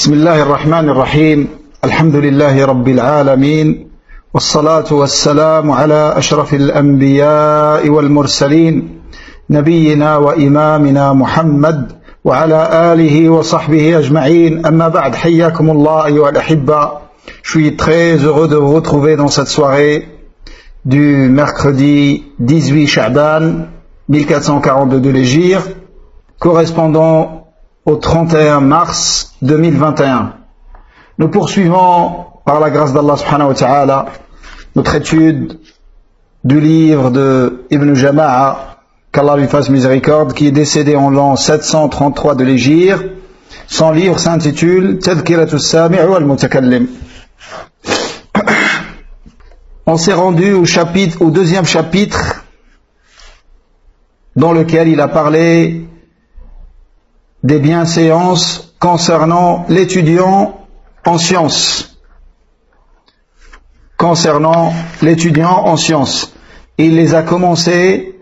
بسم الله الرحمن الرحيم الحمد لله رب العالمين والصلاة والسلام على أشرف الأنبياء والمرسلين نبينا وإمامنا محمد وعلى آله وصحبه أجمعين أما بعد حياكم الله أيها الأحبة. Je suis très heureux de vous retrouver dans cette soirée du mercredi 18 Sha'ban 1442 de l'Hégire, correspondant au 31 mars 2021. Nous poursuivons par la grâce d'Allah subhanahu wa ta'ala notre étude du livre de Ibn Jama'a, qu'Allah lui fasse miséricorde, qui est décédé en l'an 733 de l'Hégire. Son livre s'intitule Tadhkiratu as-Sami' wal-Mutakallim. On s'est rendu au deuxième chapitre dans lequel il a parlé des bienséances concernant l'étudiant en sciences. Il les a commencés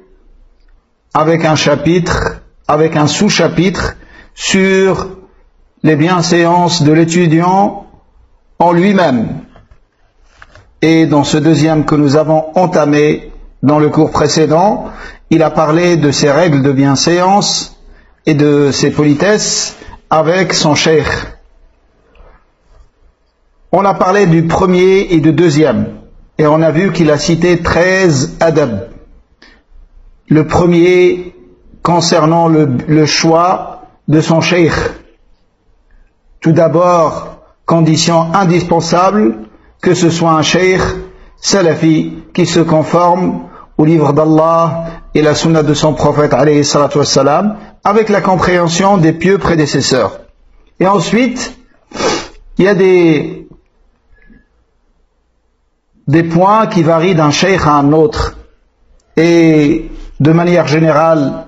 avec un chapitre, avec un sous-chapitre sur les bienséances de l'étudiant en lui-même. Et dans ce deuxième que nous avons entamé dans le cours précédent, il a parlé de ses règles de bienséance et de ses politesses avec son cheikh. On a parlé du premier et du deuxième, et on a vu qu'il a cité 13 adab. Le premier concernant le choix de son cheikh. Tout d'abord, condition indispensable, que ce soit un cheikh salafi qui se conforme au livre d'Allah et la sunna de son prophète alayhi salatu wassalam, avec la compréhension des pieux prédécesseurs. Et ensuite, il y a des points qui varient d'un cheikh à un autre. Et de manière générale,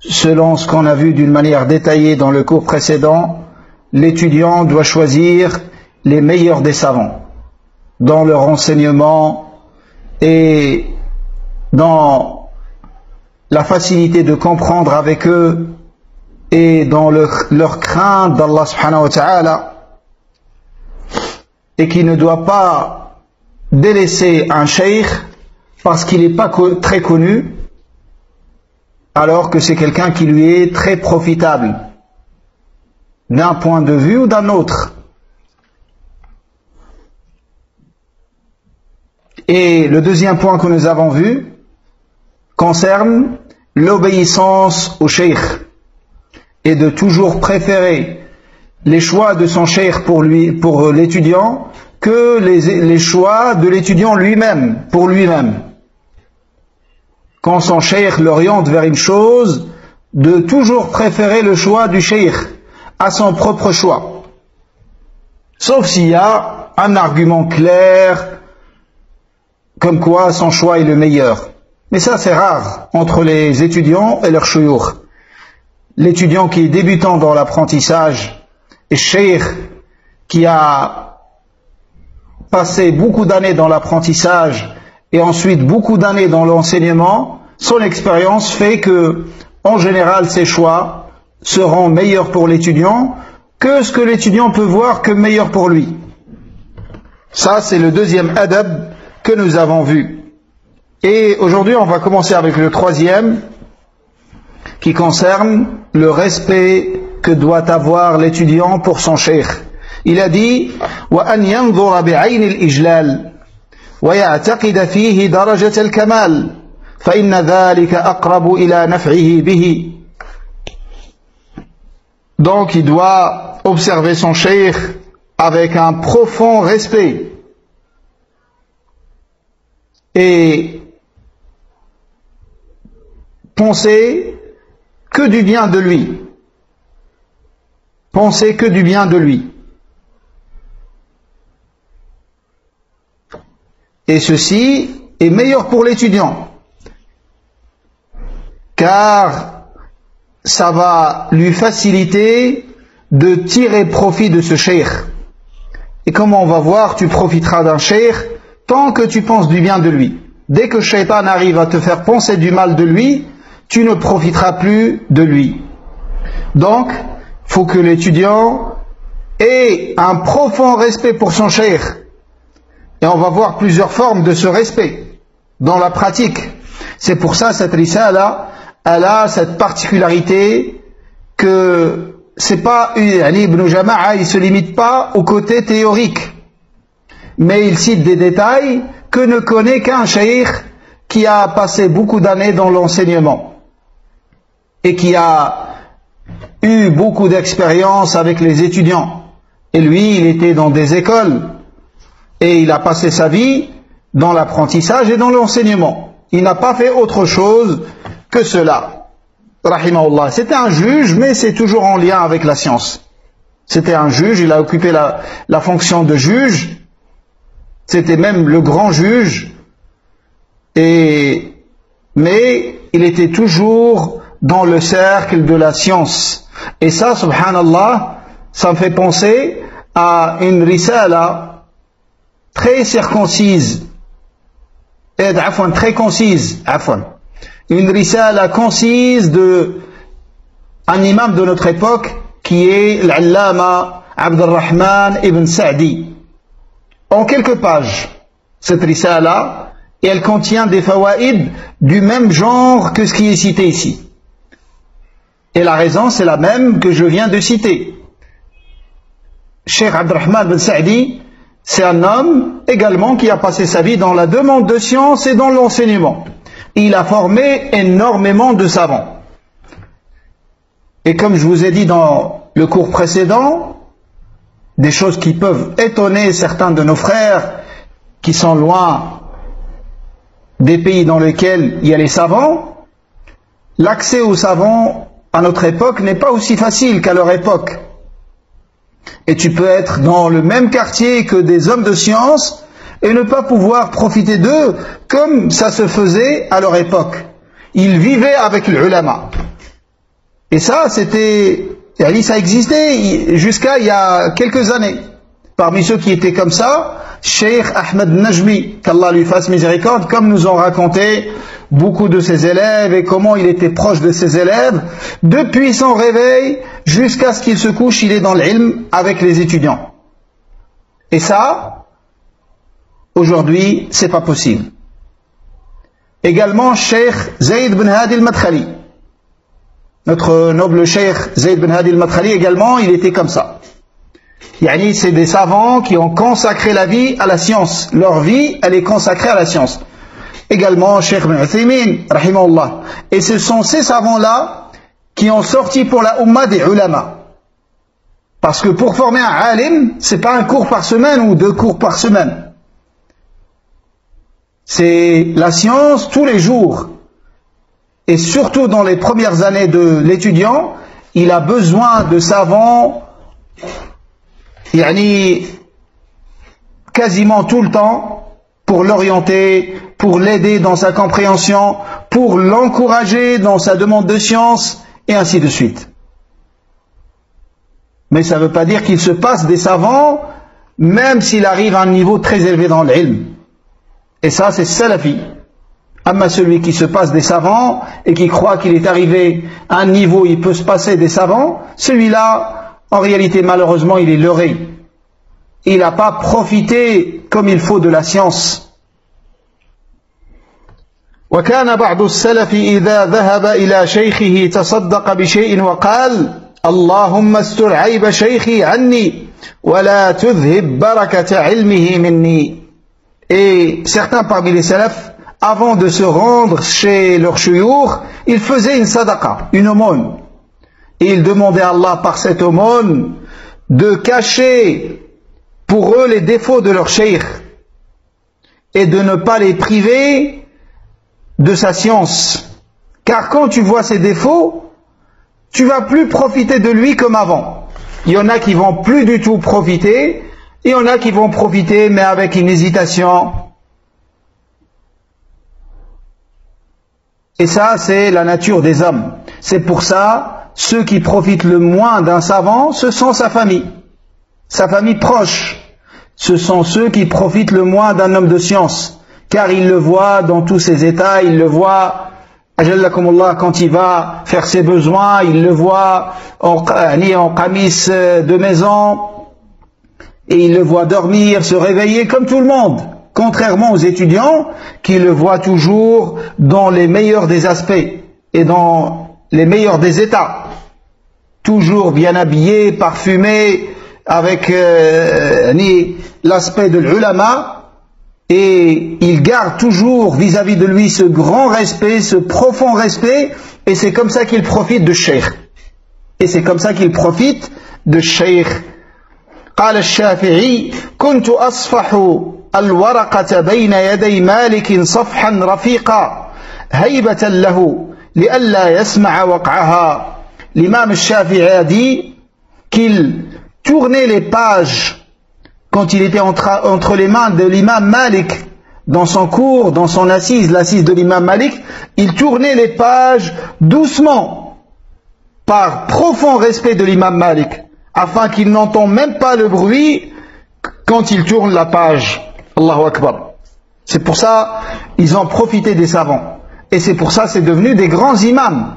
selon ce qu'on a vu d'une manière détaillée dans le cours précédent, l'étudiant doit choisir les meilleurs des savants dans leur enseignement et dans la facilité de comprendre avec eux et dans leur crainte d'Allah subhanahu wa ta'ala, et qui ne doit pas délaisser un cheikh parce qu'il n'est pas très connu, alors que c'est quelqu'un qui lui est très profitable d'un point de vue ou d'un autre. Et le deuxième point que nous avons vu concerne l'obéissance au cheikh et de toujours préférer les choix de son cheikh pour l'étudiant que les choix de l'étudiant lui-même, pour lui-même. Quand son cheikh l'oriente vers une chose, de toujours préférer le choix du cheikh à son propre choix. Sauf s'il y a un argument clair comme quoi son choix est le meilleur. Mais ça, c'est rare entre les étudiants et leurs shuyukh. L'étudiant qui est débutant dans l'apprentissage et cheikh qui a passé beaucoup d'années dans l'apprentissage et ensuite beaucoup d'années dans l'enseignement, son expérience fait que, en général, ses choix seront meilleurs pour l'étudiant que ce que l'étudiant peut voir comme meilleur pour lui. Ça, c'est le deuxième adab que nous avons vu. Et aujourd'hui, on va commencer avec le troisième, qui concerne le respect que doit avoir l'étudiant pour son cheikh. Il a dit وَأَنْ يَنْظُرَ بِعَيْنِ الْإِجْلَالِ وَيَعْتَقِدَ فِيهِ دَرَجَةَ الْكَمَالِ فَإِنَّ ذَلِكَ أَقْرَبُ إِلَى نَفْعِهِ بِهِ. Donc il doit observer son cheikh avec un profond respect et penser que du bien de lui. Penser que du bien de lui. Et ceci est meilleur pour l'étudiant, car ça va lui faciliter de tirer profit de ce cheikh. Et comme on va voir, tu profiteras d'un cheikh tant que tu penses du bien de lui. Dès que Shaitan arrive à te faire penser du mal de lui, tu ne profiteras plus de lui. Donc, il faut que l'étudiant et un profond respect pour son cheikh. Et on va voir plusieurs formes de ce respect dans la pratique. C'est pour ça cette risala, elle a cette particularité que c'est pas Ibn Jama'a, il se limite pas au côté théorique, mais il cite des détails que ne connaît qu'un cheikh qui a passé beaucoup d'années dans l'enseignement et qui a eu beaucoup d'expérience avec les étudiants. Et lui, il était dans des écoles et il a passé sa vie dans l'apprentissage et dans l'enseignement. Il n'a pas fait autre chose que cela. Rahimahullah. C'était un juge, mais c'est toujours en lien avec la science. C'était un juge, il a occupé la fonction de juge. C'était même le grand juge. Mais il était toujours dans le cercle de la science. Et ça, subhanallah, ça me fait penser à une risala très circoncise, très concise, une risala concise de un imam de notre époque qui est l'allama Abdurrahman ibn Sa'di. En quelques pages, cette risala, et elle contient des fawaïd du même genre que ce qui est cité ici. Et la raison, c'est la même que je viens de citer. Cheikh Abdurrahman ibn Sa'di, c'est un homme également qui a passé sa vie dans la demande de science et dans l'enseignement. Il a formé énormément de savants. Et comme je vous ai dit dans le cours précédent, des choses qui peuvent étonner certains de nos frères qui sont loin des pays dans lesquels il y a les savants, l'accès aux savants à notre époque n'est pas aussi facile qu'à leur époque. Et tu peux être dans le même quartier que des hommes de science et ne pas pouvoir profiter d'eux comme ça se faisait à leur époque. Ils vivaient avec l'ulama. Et ça, ça existait jusqu'à il y a quelques années. Parmi ceux qui étaient comme ça, Cheikh Ahmed Najmi, qu'Allah lui fasse miséricorde, comme nous ont raconté beaucoup de ses élèves et comment il était proche de ses élèves, depuis son réveil jusqu'à ce qu'il se couche, il est dans l'ilm avec les étudiants. Et ça, aujourd'hui, c'est pas possible. Également, Cheikh Zayd bin Hadi al-Madkhali. Notre noble Cheikh Zayd bin Hadi al-Madkhali également, il était comme ça. Yani, c'est des savants qui ont consacré la vie à la science. Leur vie, elle est consacrée à la science. Également, Cheikh Ibn Uthaymin, rahimahullah. Et ce sont ces savants-là qui ont sorti pour la Ummah des ulama. Parce que pour former un alim, c'est pas un cours par semaine ou 2 cours par semaine. C'est la science tous les jours. Et surtout dans les premières années de l'étudiant, il a besoin de savants quasiment tout le temps pour l'orienter, pour l'aider dans sa compréhension, pour l'encourager dans sa demande de science, et ainsi de suite. Mais ça ne veut pas dire qu'il se passe des savants, même s'il arrive à un niveau très élevé dans l'ilm. Et ça, c'est salafi. Amma celui qui se passe des savants et qui croit qu'il est arrivé à un niveau où il peut se passer des savants, celui-là, en réalité, malheureusement, il est leurré. Il n'a pas profité comme il faut de la science. وكان بعض السلف إذا ذهب إلى شيخه تصدق بشيء وقال اللهم استر عيب شيخي عني ولا تذهب بركة علمه مني. Et certains parmi les salafs, avant de se rendre chez leur shuyukh, ils faisaient une sadaqa, une aumône. Et ils demandaient à Allah par cette aumône de cacher pour eux les défauts de leur cheikh et de ne pas les priver de sa science. Car quand tu vois ses défauts, tu vas plus profiter de lui comme avant. Il y en a qui vont plus du tout profiter, et il y en a qui vont profiter mais avec une hésitation. Et ça, c'est la nature des hommes. C'est pour ça, ceux qui profitent le moins d'un savant, ce sont sa famille proche. Ce sont ceux qui profitent le moins d'un homme de science, car ils le voient dans tous ses états, ils le voient, ajallakumullah, quand il va faire ses besoins, il le voit en qamis de maison, et il le voit dormir, se réveiller comme tout le monde, contrairement aux étudiants qui le voient toujours dans les meilleurs des aspects et dans les meilleurs des états, toujours bien habillé, parfumé, avec l'aspect de l'ulama, et il garde toujours vis-à-vis de lui ce grand respect, ce profond respect, et c'est comme ça qu'il profite de cheikh. Et c'est comme ça qu'il profite de cheikh. قال الشافعي كنت أصفح الورقة بين يدي مالك صفحا رفيقا هيبة له لئلا يسمع وقعها. L'imam Shafi'i a dit qu'il tournait les pages quand il était entre les mains de l'imam Malik dans son cours, dans son assise, l'assise de l'imam Malik, il tournait les pages doucement par profond respect de l'imam Malik afin qu'il n'entende même pas le bruit quand il tourne la page. Allahu Akbar. C'est pour ça ils ont profité des savants et c'est pour ça c'est devenu des grands imams.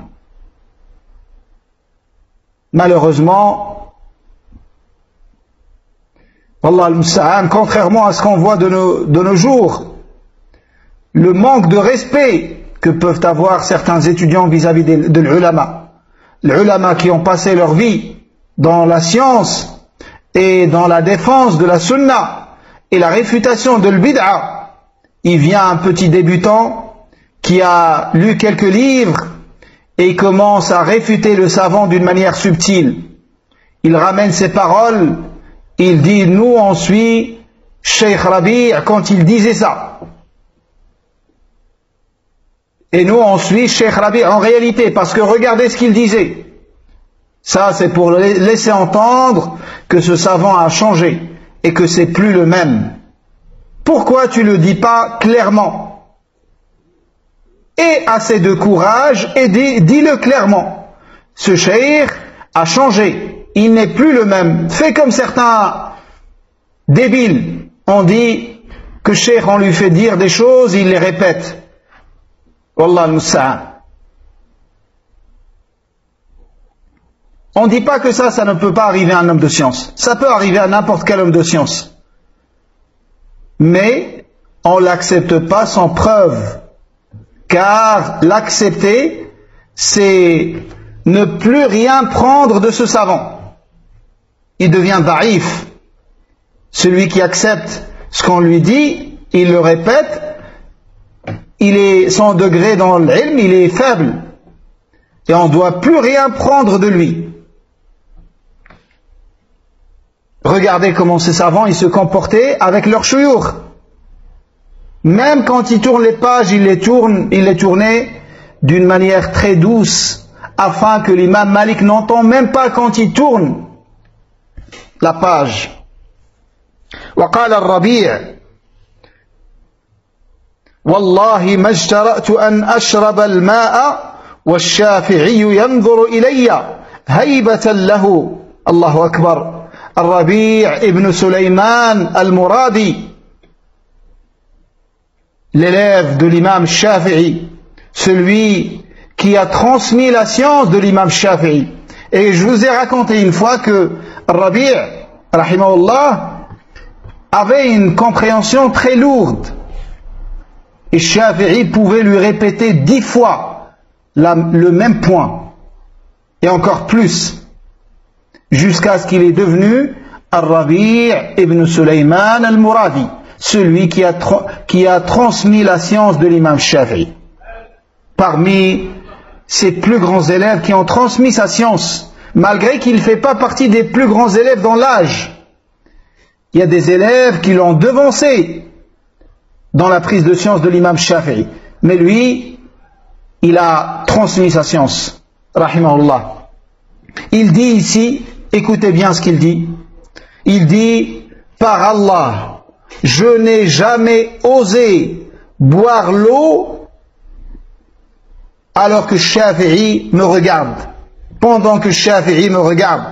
Malheureusement, Allah al-Musta'an, contrairement à ce qu'on voit de nos jours, le manque de respect que peuvent avoir certains étudiants vis-à-vis de l'ulama. Les ulama qui ont passé leur vie dans la science et dans la défense de la sunna et la réfutation de l'bid'a. Il vient un petit débutant qui a lu quelques livres et il commence à réfuter le savant d'une manière subtile. Il ramène ses paroles, il dit, nous on suit Cheikh Rabi' quand il disait ça. Et nous on suit Cheikh Rabi' en réalité, parce que regardez ce qu'il disait. Ça c'est pour laisser entendre que ce savant a changé et que c'est plus le même. Pourquoi tu le dis pas clairement? Et assez de courage et dis-le clairement. Ce cheikh a changé, il n'est plus le même. Fais comme certains débiles, on dit que cheikh on lui fait dire des choses, il les répète. Wallah al-Musta'an. On ne dit pas que ça ne peut pas arriver à un homme de science. Ça peut arriver à n'importe quel homme de science. Mais on ne l'accepte pas sans preuve. Car l'accepter, c'est ne plus rien prendre de ce savant. Il devient da'if. Celui qui accepte ce qu'on lui dit, il le répète, son degré dans l'ilm, il est faible. Et on ne doit plus rien prendre de lui. Regardez comment ces savants ils se comportaient avec leurs shuyukh. Même quand ils tournent les pages, ils les tournaient d'une manière très douce, afin que l'imam Malik n'entend même pas quand il tourne la page. وقال الربيع والله ما اجترأت أن أشرب الماء والشافعي ينظر إلي هيبة له. الله أكبر. الربيع ابن سليمان المرادي, l'élève de l'imam Shafi'i, celui qui a transmis la science de l'imam Shafi'i. Et je vous ai raconté une fois que Rabi' rahimahullah avait une compréhension très lourde. Et Shafi'i pouvait lui répéter 10 fois le même point. Et encore plus. Jusqu'à ce qu'il est devenu Ar-Rabi' ibn Sulayman al-Muradi, celui qui a transmis la science de l'imam Shafi'i. Parmi ses plus grands élèves qui ont transmis sa science, malgré qu'il ne fait pas partie des plus grands élèves dans l'âge. Il y a des élèves qui l'ont devancé dans la prise de science de l'imam Shafi'i. Mais lui, il a transmis sa science. Rahimahullah. Il dit ici, écoutez bien ce qu'il dit. Il dit, par Allah, je n'ai jamais osé boire l'eau alors que Shafi'i me regarde. Pendant que Shafi'i me regarde.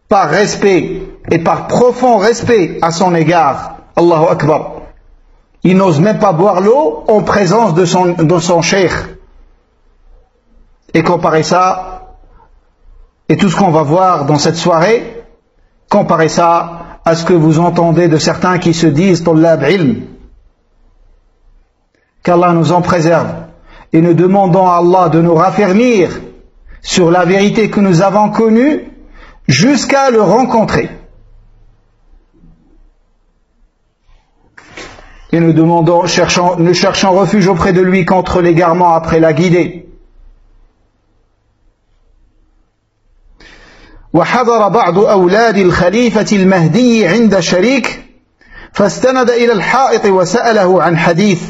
Par respect et par profond respect à son égard. Allahu Akbar. Il n'ose même pas boire l'eau en présence de son cheikh. Et comparer ça, et tout ce qu'on va voir dans cette soirée, Comparez ça à ce que vous entendez de certains qui se disent Tullab ilm. Qu'Allah nous en préserve. Et nous demandons à Allah de nous raffermir sur la vérité que nous avons connue jusqu'à le rencontrer. Et nous demandons, nous cherchons refuge auprès de lui contre l'égarement après la guidée. وحضر بعض أولاد الخليفة المهدي عند شريك فاستند إلى الحائط وسأله عن حديث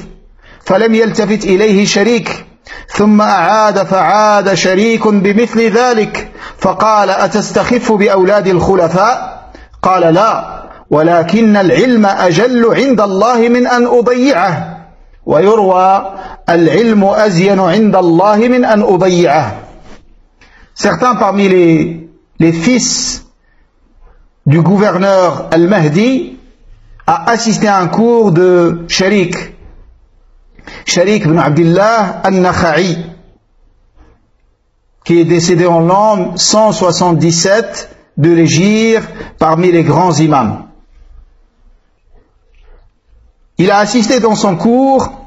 فلم يلتفت إليه شريك ثم أعاد فعاد شريك بمثل ذلك فقال أتستخف بأولاد الخلفاء قال لا ولكن العلم أجل عند الله من أن أضيعه ويروى العلم أزين عند الله من أن أضيعه. Certains parmi les fils du gouverneur Al-Mahdi a assisté à un cours de Sharik ibn Abdullah Al-Nakha'i, qui est décédé en l'an 177 de l'Hégire parmi les grands imams. Il a assisté dans son cours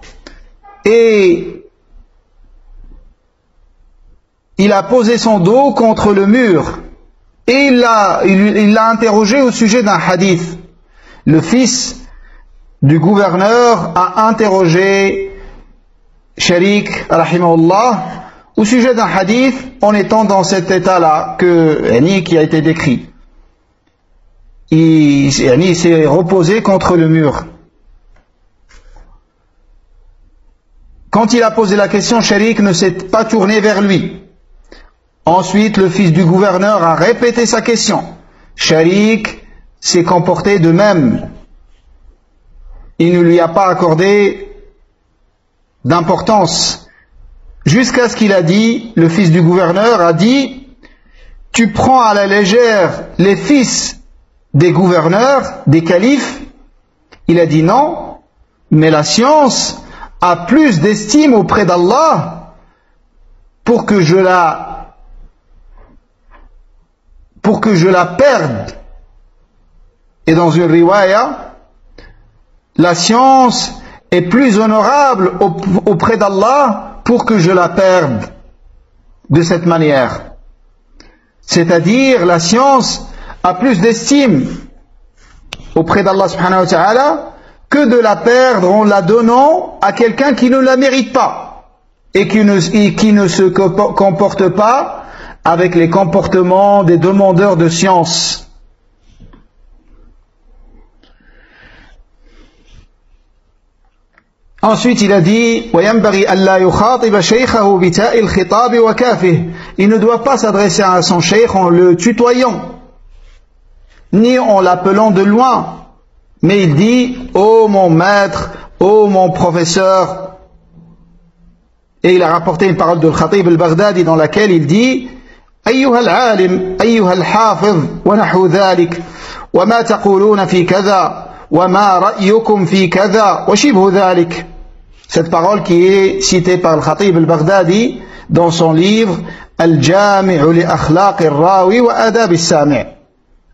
et il a posé son dos contre le mur et il l'a interrogé au sujet d'un hadith. Le fils du gouverneur a interrogé Sharik, rahimahullah, au sujet d'un hadith en étant dans cet état-là qui a été décrit. Il s'est reposé contre le mur. Quand il a posé la question, Sharik ne s'est pas tourné vers lui. Ensuite, le fils du gouverneur a répété sa question. Sharik s'est comporté de même. Il ne lui a pas accordé d'importance. Jusqu'à ce qu'il a dit, le fils du gouverneur a dit, tu prends à la légère les fils des gouverneurs, des califes. Il a dit non, mais la science a plus d'estime auprès d'Allah pour que je la perde. Et dans une riwaya, la science est plus honorable auprès d'Allah pour que je la perde de cette manière. C'est-à-dire, la science a plus d'estime auprès d'Allah subhanahu wa ta'ala que de la perdre en la donnant à quelqu'un qui ne la mérite pas et qui ne se comporte pas avec les comportements des demandeurs de science. Ensuite, il a dit il ne doit pas s'adresser à son cheikh en le tutoyant, ni en l'appelant de loin, mais il dit ô mon maître, ô mon professeur. Et il a rapporté une parole de Khatib al-Baghdadi dans laquelle il dit أيها العالم أيها الحافظ ونحو ذلك وما تقولون في كذا وما رأيكم في كذا وشبه ذلك. Cette parole qui est citée par le Khatib al-Baghdadi dans son livre Al-Jami'u li akhlaq al-rawi wa adab al-sami',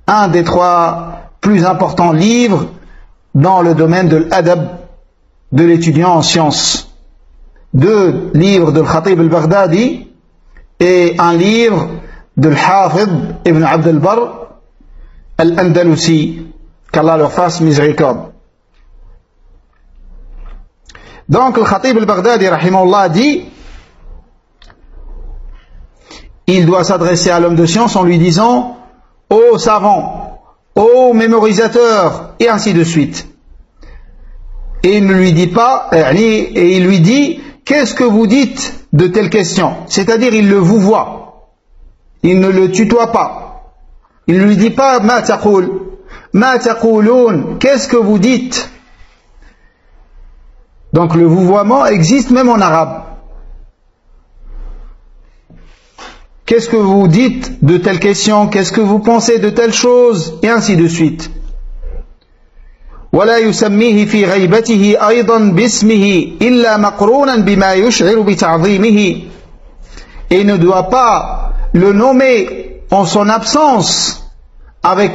un des 3 plus importants livres dans le domaine de l'adab de l'étudiant en sciences. 2 livres de Khatib al-Baghdadi et un livre de l'Hafid ibn Abd al-Barr al-Andalusi, qu'Allah leur fasse miséricorde. Donc le Khatib al-Baghdadi rahimahullah dit il doit s'adresser à l'homme de science en lui disant ô savant, ô mémorisateur, et ainsi de suite. Et il ne lui dit pas, et il lui dit qu'est-ce que vous dites de telle question, c'est-à-dire il le vous voit, il ne le tutoie pas, il ne lui dit pas ma taqoul, ma taqouloun, qu'est-ce que vous dites. Donc le vouvoiement existe même en arabe. Qu'est-ce que vous dites de telle question, qu'est-ce que vous pensez de telle chose, et ainsi de suite. ولا يسميه في غيبته أيضا باسمه إلا مقرونا بما يشعر بتعظيمه. Et il ne doit pas le nommer en son absence avec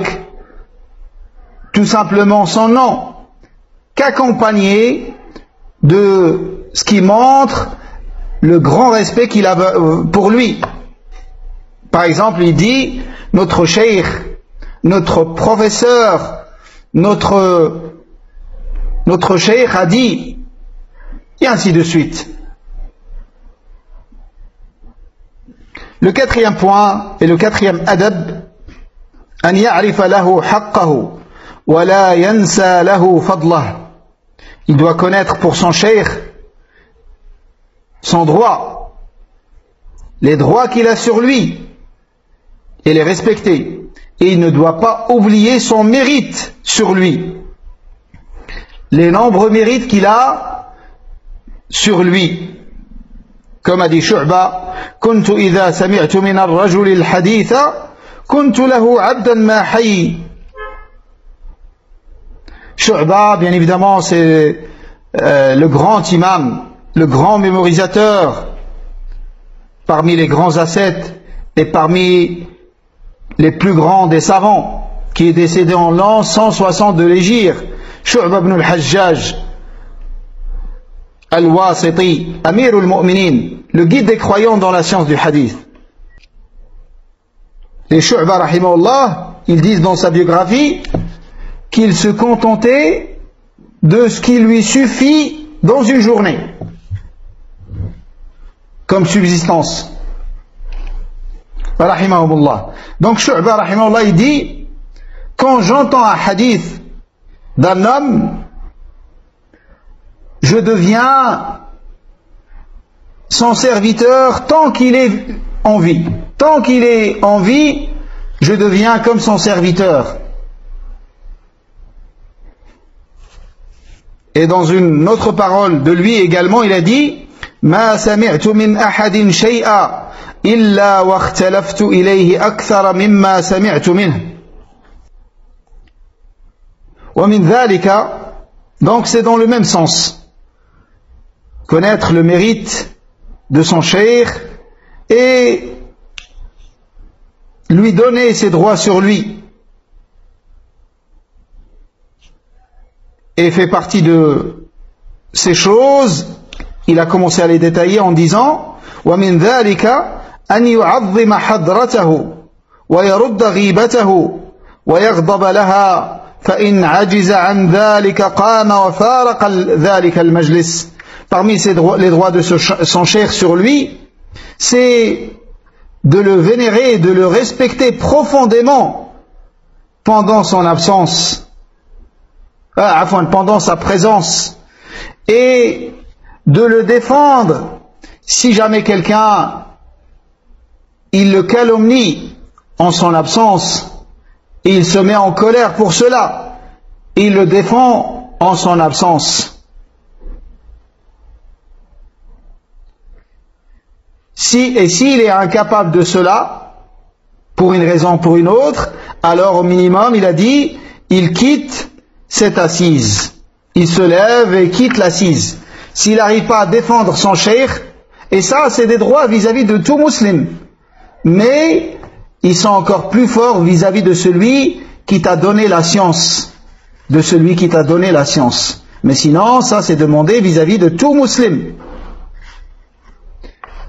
tout simplement son nom qu'accompagné de ce qui montre le grand respect qu'il a pour lui. Par exemple, il dit notre cheikh, notre professeur, notre cheikh a dit, et ainsi de suite. Le quatrième point et le quatrième adab, an ya'rifa lahu haqqahu wa la yansa lahu fadlah. Il doit connaître pour son cheikh son droit, les droits qu'il a sur lui, et les respecter. Et il ne doit pas oublier son mérite sur lui, les nombreux mérites qu'il a sur lui. Comme a dit Shu'ba, كنت إذا سمعت من الرجل الحديث كنت له عبدا ما حي. Shu'ba, bien évidemment, c'est le grand imam, le grand mémorisateur parmi les grands ascètes et parmi les plus grands des savants, qui est décédé en l'an 160 de l'Hégire. Shu'ba ibn al-Hajjaj al-Wasiti, Amir al-Mu'minin, le guide des croyants dans la science du hadith. Et Shu'ba, rahimahullah, ils disent dans sa biographie qu'il se contentait de ce qui lui suffit dans une journée comme subsistance. Rahimahumullah. Donc Shu'ba, rahimahullah, il dit, quand j'entends un hadith d'un homme, je deviens son serviteur tant qu'il est en vie. Tant qu'il est en vie, je deviens comme son serviteur. Et dans une autre parole de lui également, il a dit, ما سمعت من أحد شيئا إلا واختلفت إليه أكثر مما سمعت منه. ومن ذلك, donc c'est dans le même sens. Connaître le mérite de son cheikh et lui donner ses droits sur lui. Et fait partie de ces choses, il a commencé à les détailler en disant وَمِنْ ذَلِكَ أَنْ يُعَظِّمَ حَضْرَتَهُ وَيَرُدَّ غِيبَتَهُ وَيَغْضَبَ لَهَا فَإِنْ عَجِزَ عَنْ ذَلِكَ قَامَ وَفَارَقَ ذَلِكَ الْمَجْلِسِ. Parmi les droits de son cheikh sur lui, c'est de le vénérer, de le respecter profondément pendant son absence, pendant sa présence, et de le défendre si jamais quelqu'un il le calomnie en son absence et il se met en colère pour cela, il le défend en son absence. S'il est incapable de cela, pour une raison ou pour une autre, alors au minimum, il a dit, il quitte cette assise. Il se lève et quitte l'assise. S'il n'arrive pas à défendre son cheikh, et ça, c'est des droits vis-à-vis de tout musulman. Mais, ils sont encore plus forts vis-à-vis de celui qui t'a donné la science. De celui qui t'a donné la science. Mais sinon, ça, c'est demandé vis-à-vis de tout musulman.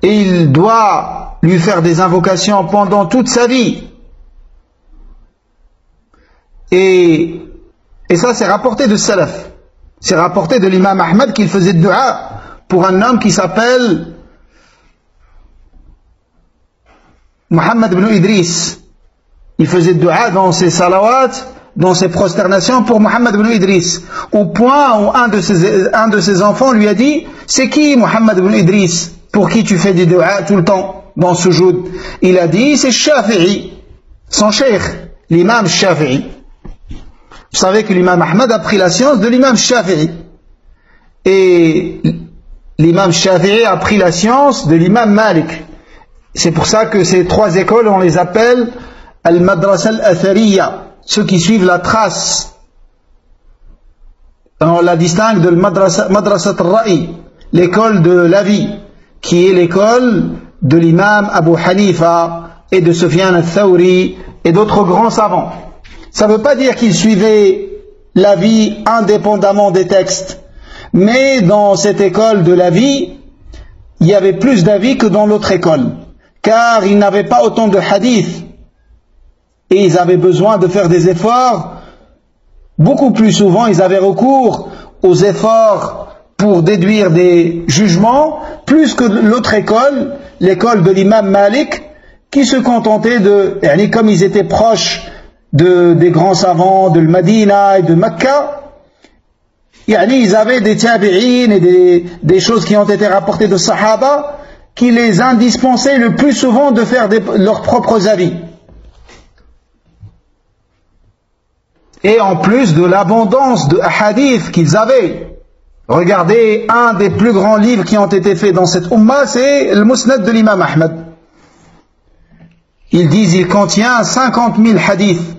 Et il doit lui faire des invocations pendant toute sa vie. Et ça, c'est rapporté de Salaf. C'est rapporté de l'imam Ahmad qu'il faisait de dua pour un homme qui s'appelle Muhammad ibn Idris. Il faisait de dua dans ses salawats, dans ses prosternations pour Muhammad ibn Idris. Au point où un de ses enfants lui a dit, c'est qui Muhammad ibn Idris pour qui tu fais des dua tout le temps dans ce jour? Il a dit, c'est Shafi'i, son cheikh, l'imam Shafi'i. Vous savez que l'imam Ahmad a pris la science de l'imam Shafi'i. Et l'imam Shafi'i a pris la science de l'imam Malik. C'est pour ça que ces trois écoles, on les appelle Al-Madrasa Al-Athariya, ceux qui suivent la trace. On la distingue de Madrasa Al-Ra'i, l'école de la vie, qui est l'école de l'imam Abu Hanifa et de Sufyan al-Thawri et d'autres grands savants. Ça ne veut pas dire qu'ils suivaient la vie indépendamment des textes. Mais dans cette école de la vie, il y avait plus d'avis que dans l'autre école, car ils n'avaient pas autant de hadiths et ils avaient besoin de faire des efforts. Beaucoup plus souvent, ils avaient recours aux efforts pour déduire des jugements, plus que l'autre école, l'école de l'imam Malik, qui se contentait de, comme ils étaient proches des grands savants de Madina et de Mecca, ils avaient des tabi'in et des choses qui ont été rapportées de Sahaba, qui les indispensaient le plus souvent de faire leurs propres avis. Et en plus de l'abondance de hadiths qu'ils avaient, regardez, un des plus grands livres qui ont été faits dans cette Ummah, c'est le Musnad de l'imam Ahmed. Ils disent qu'il contient 50 000 hadiths.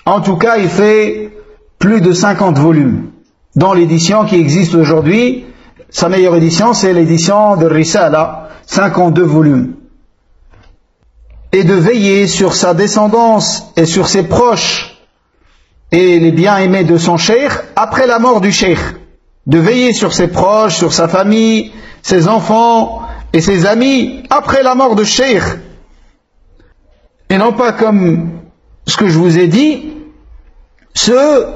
En tout cas, il fait plus de 50 volumes. Dans l'édition qui existe aujourd'hui, sa meilleure édition, c'est l'édition de Risala, 52 volumes. Et de veiller sur sa descendance et sur ses proches et les bien-aimés de son cheikh après la mort du cheikh. De veiller sur ses proches, sur sa famille, ses enfants et ses amis après la mort de cheikh. Et non pas comme ce que je vous ai dit, ceux,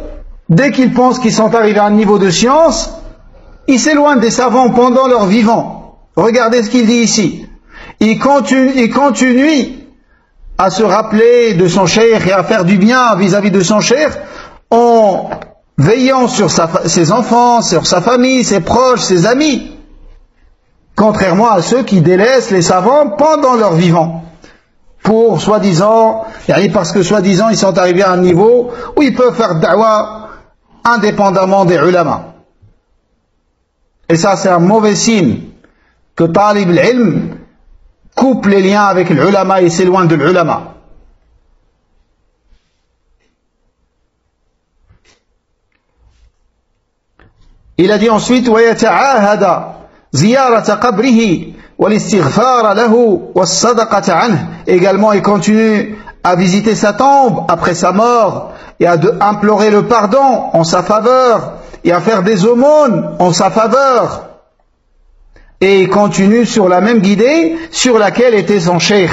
dès qu'ils pensent qu'ils sont arrivés à un niveau de science, ils s'éloignent des savants pendant leur vivant. Regardez ce qu'il dit ici. Il continue à se rappeler de son cheikh et à faire du bien vis-à-vis de son cheikh en veillant sur ses enfants, sur sa famille, ses proches, ses amis. Contrairement à ceux qui délaissent les savants pendant leur vivant. Pour soi-disant, parce que soi-disant ils sont arrivés à un niveau où ils peuvent faire da'wa indépendamment des ulama. Et ça c'est un mauvais signe que talib al-ilm coupe les liens avec l'ulama et s'éloigne de l'ulama. Il a dit ensuite وَيَتَعَاهَدَ زِيَارَةَ قَبْرِهِ وَالِاسْتِغْفَارَ لَهُ وَالصَّدَقَةَ عَنْهُ. Également, il continue à visiter sa tombe après sa mort et à implorer le pardon en sa faveur et à faire des aumônes en sa faveur. Et il continue sur la même guidée sur laquelle était son cheikh.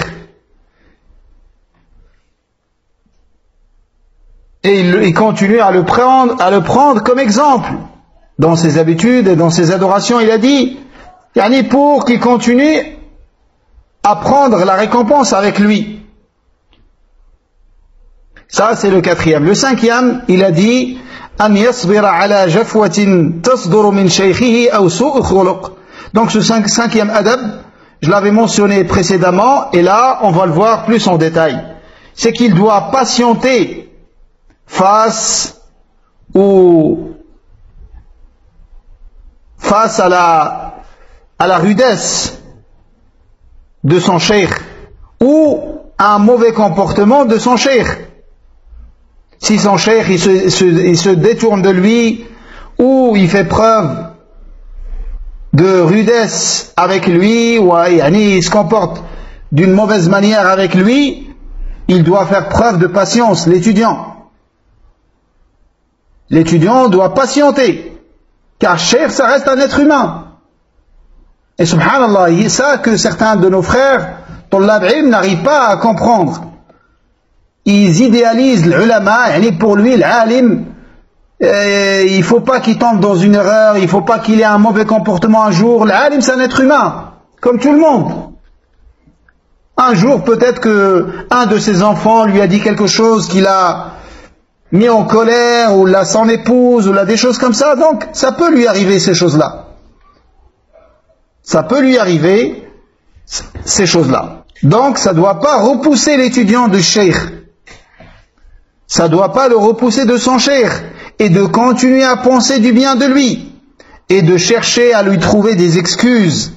Et il continue à le prendre comme exemple dans ses habitudes et dans ses adorations. Il a dit, pour qu'il continue à prendre la récompense avec lui. Ça, c'est le quatrième. Le cinquième, il a dit, أن يصبر على جفوة تصدر من شيخه أو سوء خلق. Donc ce cinquième adab, je l'avais mentionné précédemment, et là, on va le voir plus en détail. C'est qu'il doit patienter face à la rudesse de son cheikh ou à un mauvais comportement de son cheikh. Si son cheikh il se détourne de lui ou il fait preuve de rudesse avec lui ou il se comporte d'une mauvaise manière avec lui, il doit faire preuve de patience, l'étudiant. L'étudiant doit patienter, car cheikh ça reste un être humain. Et subhanallah, c'est ça que certains de nos frères Tullab ilm n'arrivent pas à comprendre. Ils idéalisent l'ulama, pour lui l'alim, il ne faut pas qu'il tombe dans une erreur, il ne faut pas qu'il ait un mauvais comportement un jour. L'alim c'est un être humain, comme tout le monde. Un jour peut-être que un de ses enfants lui a dit quelque chose qui l'a mis en colère, ou là son épouse, ou là des choses comme ça, donc ça peut lui arriver ces choses-là. Ça peut lui arriver ces choses-là. Donc ça ne doit pas repousser l'étudiant du cheikh. Ça ne doit pas le repousser de son cheikh et de continuer à penser du bien de lui et de chercher à lui trouver des excuses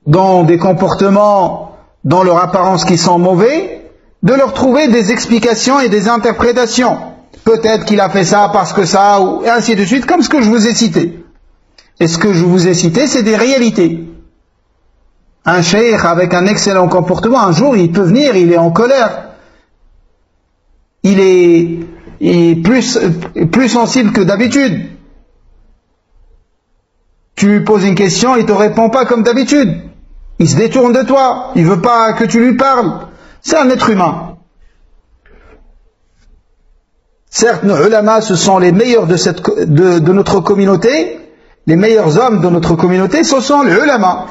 dans des comportements, dans leur apparence qui sont mauvais, de leur trouver des explications et des interprétations. Peut-être qu'il a fait ça parce que ça, ou et ainsi de suite, comme ce que je vous ai cité. Et ce que je vous ai cité, c'est des réalités. Un cheikh avec un excellent comportement, un jour il peut venir, il est en colère. il est plus sensible que d'habitude. Tu lui poses une question, il te répond pas comme d'habitude. Il se détourne de toi, il veut pas que tu lui parles. C'est un être humain. Certes, nos ulama, ce sont les meilleurs de notre communauté. Les meilleurs hommes de notre communauté, ce sont les ulama,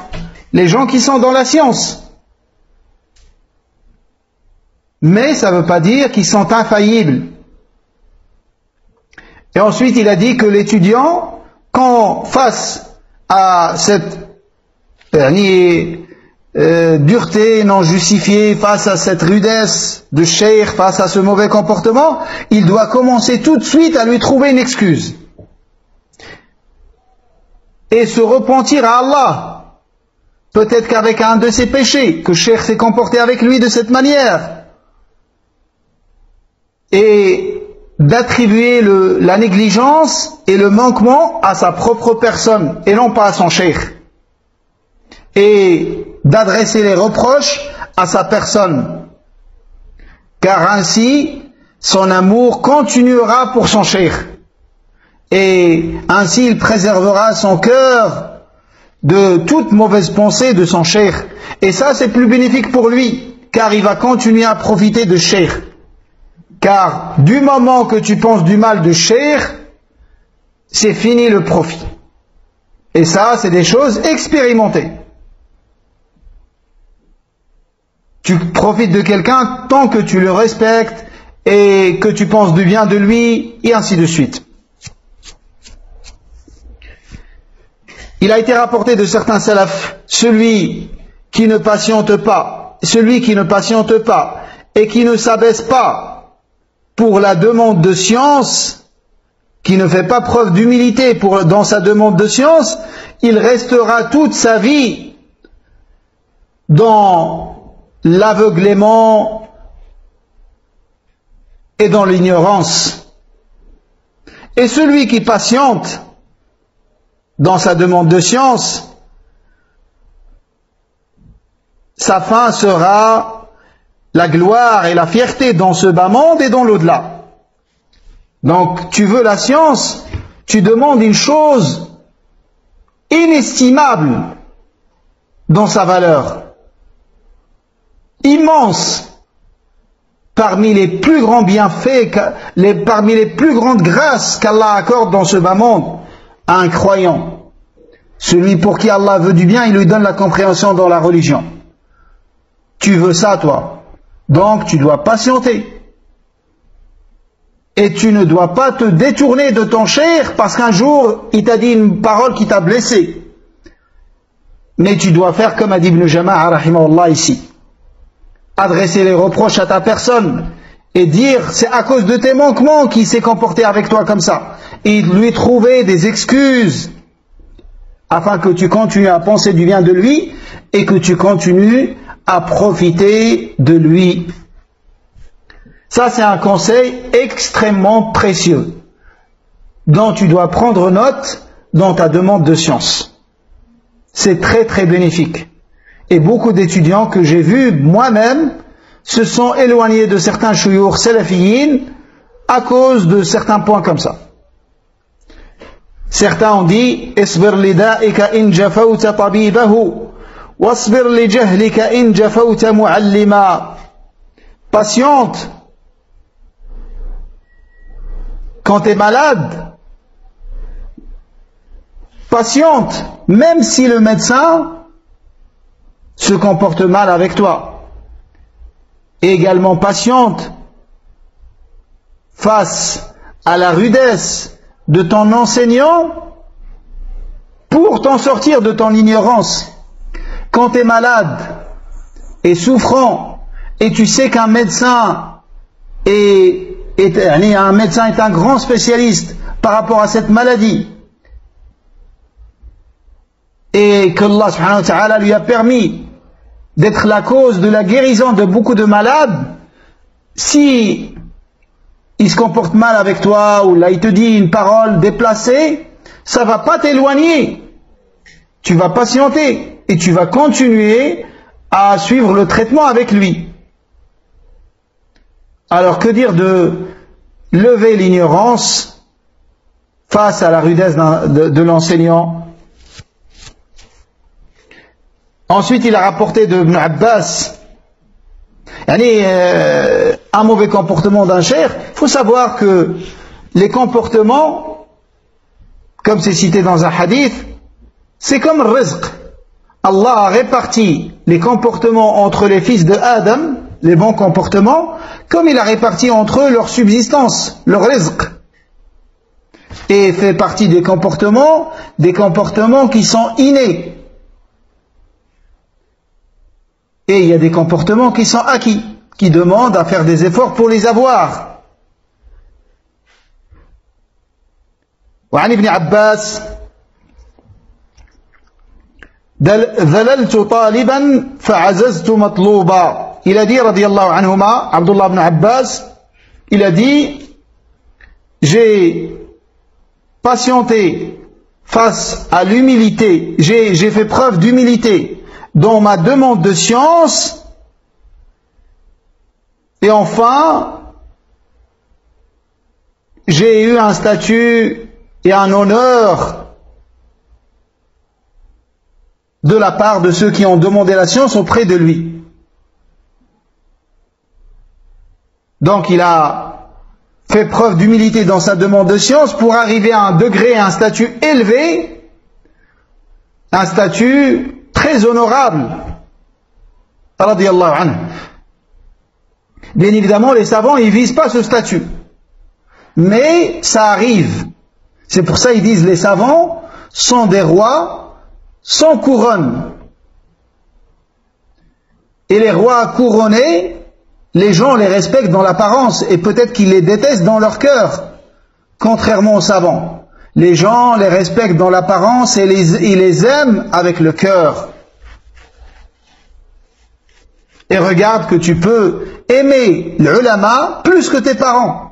les gens qui sont dans la science. Mais ça ne veut pas dire qu'ils sont infaillibles. Et ensuite, il a dit que l'étudiant, quand face à cette dureté non justifiée, face à cette rudesse de cheikh, face à ce mauvais comportement, il doit commencer tout de suite à lui trouver une excuse. Et se repentir à Allah. Peut-être qu'avec un de ses péchés, que cheikh s'est comporté avec lui de cette manière. Et d'attribuer la négligence et le manquement à sa propre personne et non pas à son cheikh. Et d'adresser les reproches à sa personne. Car ainsi, son amour continuera pour son cheikh. Et ainsi, il préservera son cœur de toute mauvaise pensée de son cheikh. Et ça, c'est plus bénéfique pour lui, car il va continuer à profiter de cheikh. Car du moment que tu penses du mal de cheikh, c'est fini le profit. Et ça, c'est des choses expérimentées. Tu profites de quelqu'un tant que tu le respectes et que tu penses du bien de lui, et ainsi de suite. Il a été rapporté de certains salafs, celui qui ne patiente pas et qui ne s'abaisse pas pour la demande de science, qui ne fait pas preuve d'humilité dans sa demande de science, il restera toute sa vie dans l'aveuglement et dans l'ignorance. Et celui qui patiente dans sa demande de science, sa fin sera la gloire et la fierté dans ce bas monde et dans l'au-delà. Donc, tu veux la science, tu demandes une chose inestimable dans sa valeur, immense, parmi les plus grands bienfaits, parmi les plus grandes grâces qu'Allah accorde dans ce bas monde à un croyant. Celui pour qui Allah veut du bien, il lui donne la compréhension dans la religion. Tu veux ça, toi. Donc, tu dois patienter. Et tu ne dois pas te détourner de ton cheikh parce qu'un jour, il t'a dit une parole qui t'a blessé. Mais tu dois faire comme a dit Ibn Jama'a, rahimahullah, ici. Adresser les reproches à ta personne et dire, c'est à cause de tes manquements qu'il s'est comporté avec toi comme ça. Et lui trouver des excuses afin que tu continues à penser du bien de lui et que tu continues à profiter de lui. Ça, c'est un conseil extrêmement précieux dont tu dois prendre note dans ta demande de science. C'est très très bénéfique. Et beaucoup d'étudiants que j'ai vus moi-même se sont éloignés de certains shuyukh salafiyin à cause de certains points comme ça. Certains ont dit isbir lida'ika in jafawta tabibahu wasbir li jahlika in jafawta muallima. Patiente quand tu es malade. Patiente même si le médecin se comporte mal avec toi. Et également patiente face à la rudesse de ton enseignant pour t'en sortir de ton ignorance. Quand tu es malade et souffrant et tu sais qu'un médecin est un grand spécialiste par rapport à cette maladie et que Allah subhanahu wa ta'ala lui a permis d'être la cause de la guérison de beaucoup de malades, si il se comporte mal avec toi ou là il te dit une parole déplacée, ça va pas t'éloigner. Tu vas patienter et tu vas continuer à suivre le traitement avec lui. Alors que dire de lever l'ignorance face à la rudesse de l'enseignant? Ensuite, il a rapporté de Ibn Abbas un mauvais comportement d'un cheikh. Il faut savoir que les comportements, comme c'est cité dans un hadith, c'est comme le rizq. Allah a réparti les comportements entre les fils de Adam, les bons comportements, comme il a réparti entre eux leur subsistance, leur rizq. Et fait partie des comportements qui sont innés. Et il y a des comportements qui sont acquis, qui demandent à faire des efforts pour les avoir. وعن ابن عباس ذللت طالبا فعززت مطلوبا. Il a dit, radiyallahu anhuma, Abdullah ibn Abbas, il a dit, j'ai patienté face à l'humilité, j'ai fait preuve d'humilité dans ma demande de science, et enfin, j'ai eu un statut et un honneur de la part de ceux qui ont demandé la science auprès de lui. Donc il a fait preuve d'humilité dans sa demande de science pour arriver à un degré, à un statut élevé, un statut très honorable. Radiyallahu anhu. Bien évidemment, les savants, ils visent pas ce statut. Mais ça arrive. C'est pour ça qu'ils disent les savants sont des rois sans couronne. Et les rois couronnés, les gens les respectent dans l'apparence et peut-être qu'ils les détestent dans leur cœur, contrairement aux savants. Les gens les respectent dans l'apparence et ils les aiment avec le cœur. Et regarde que tu peux aimer l'ulama plus que tes parents.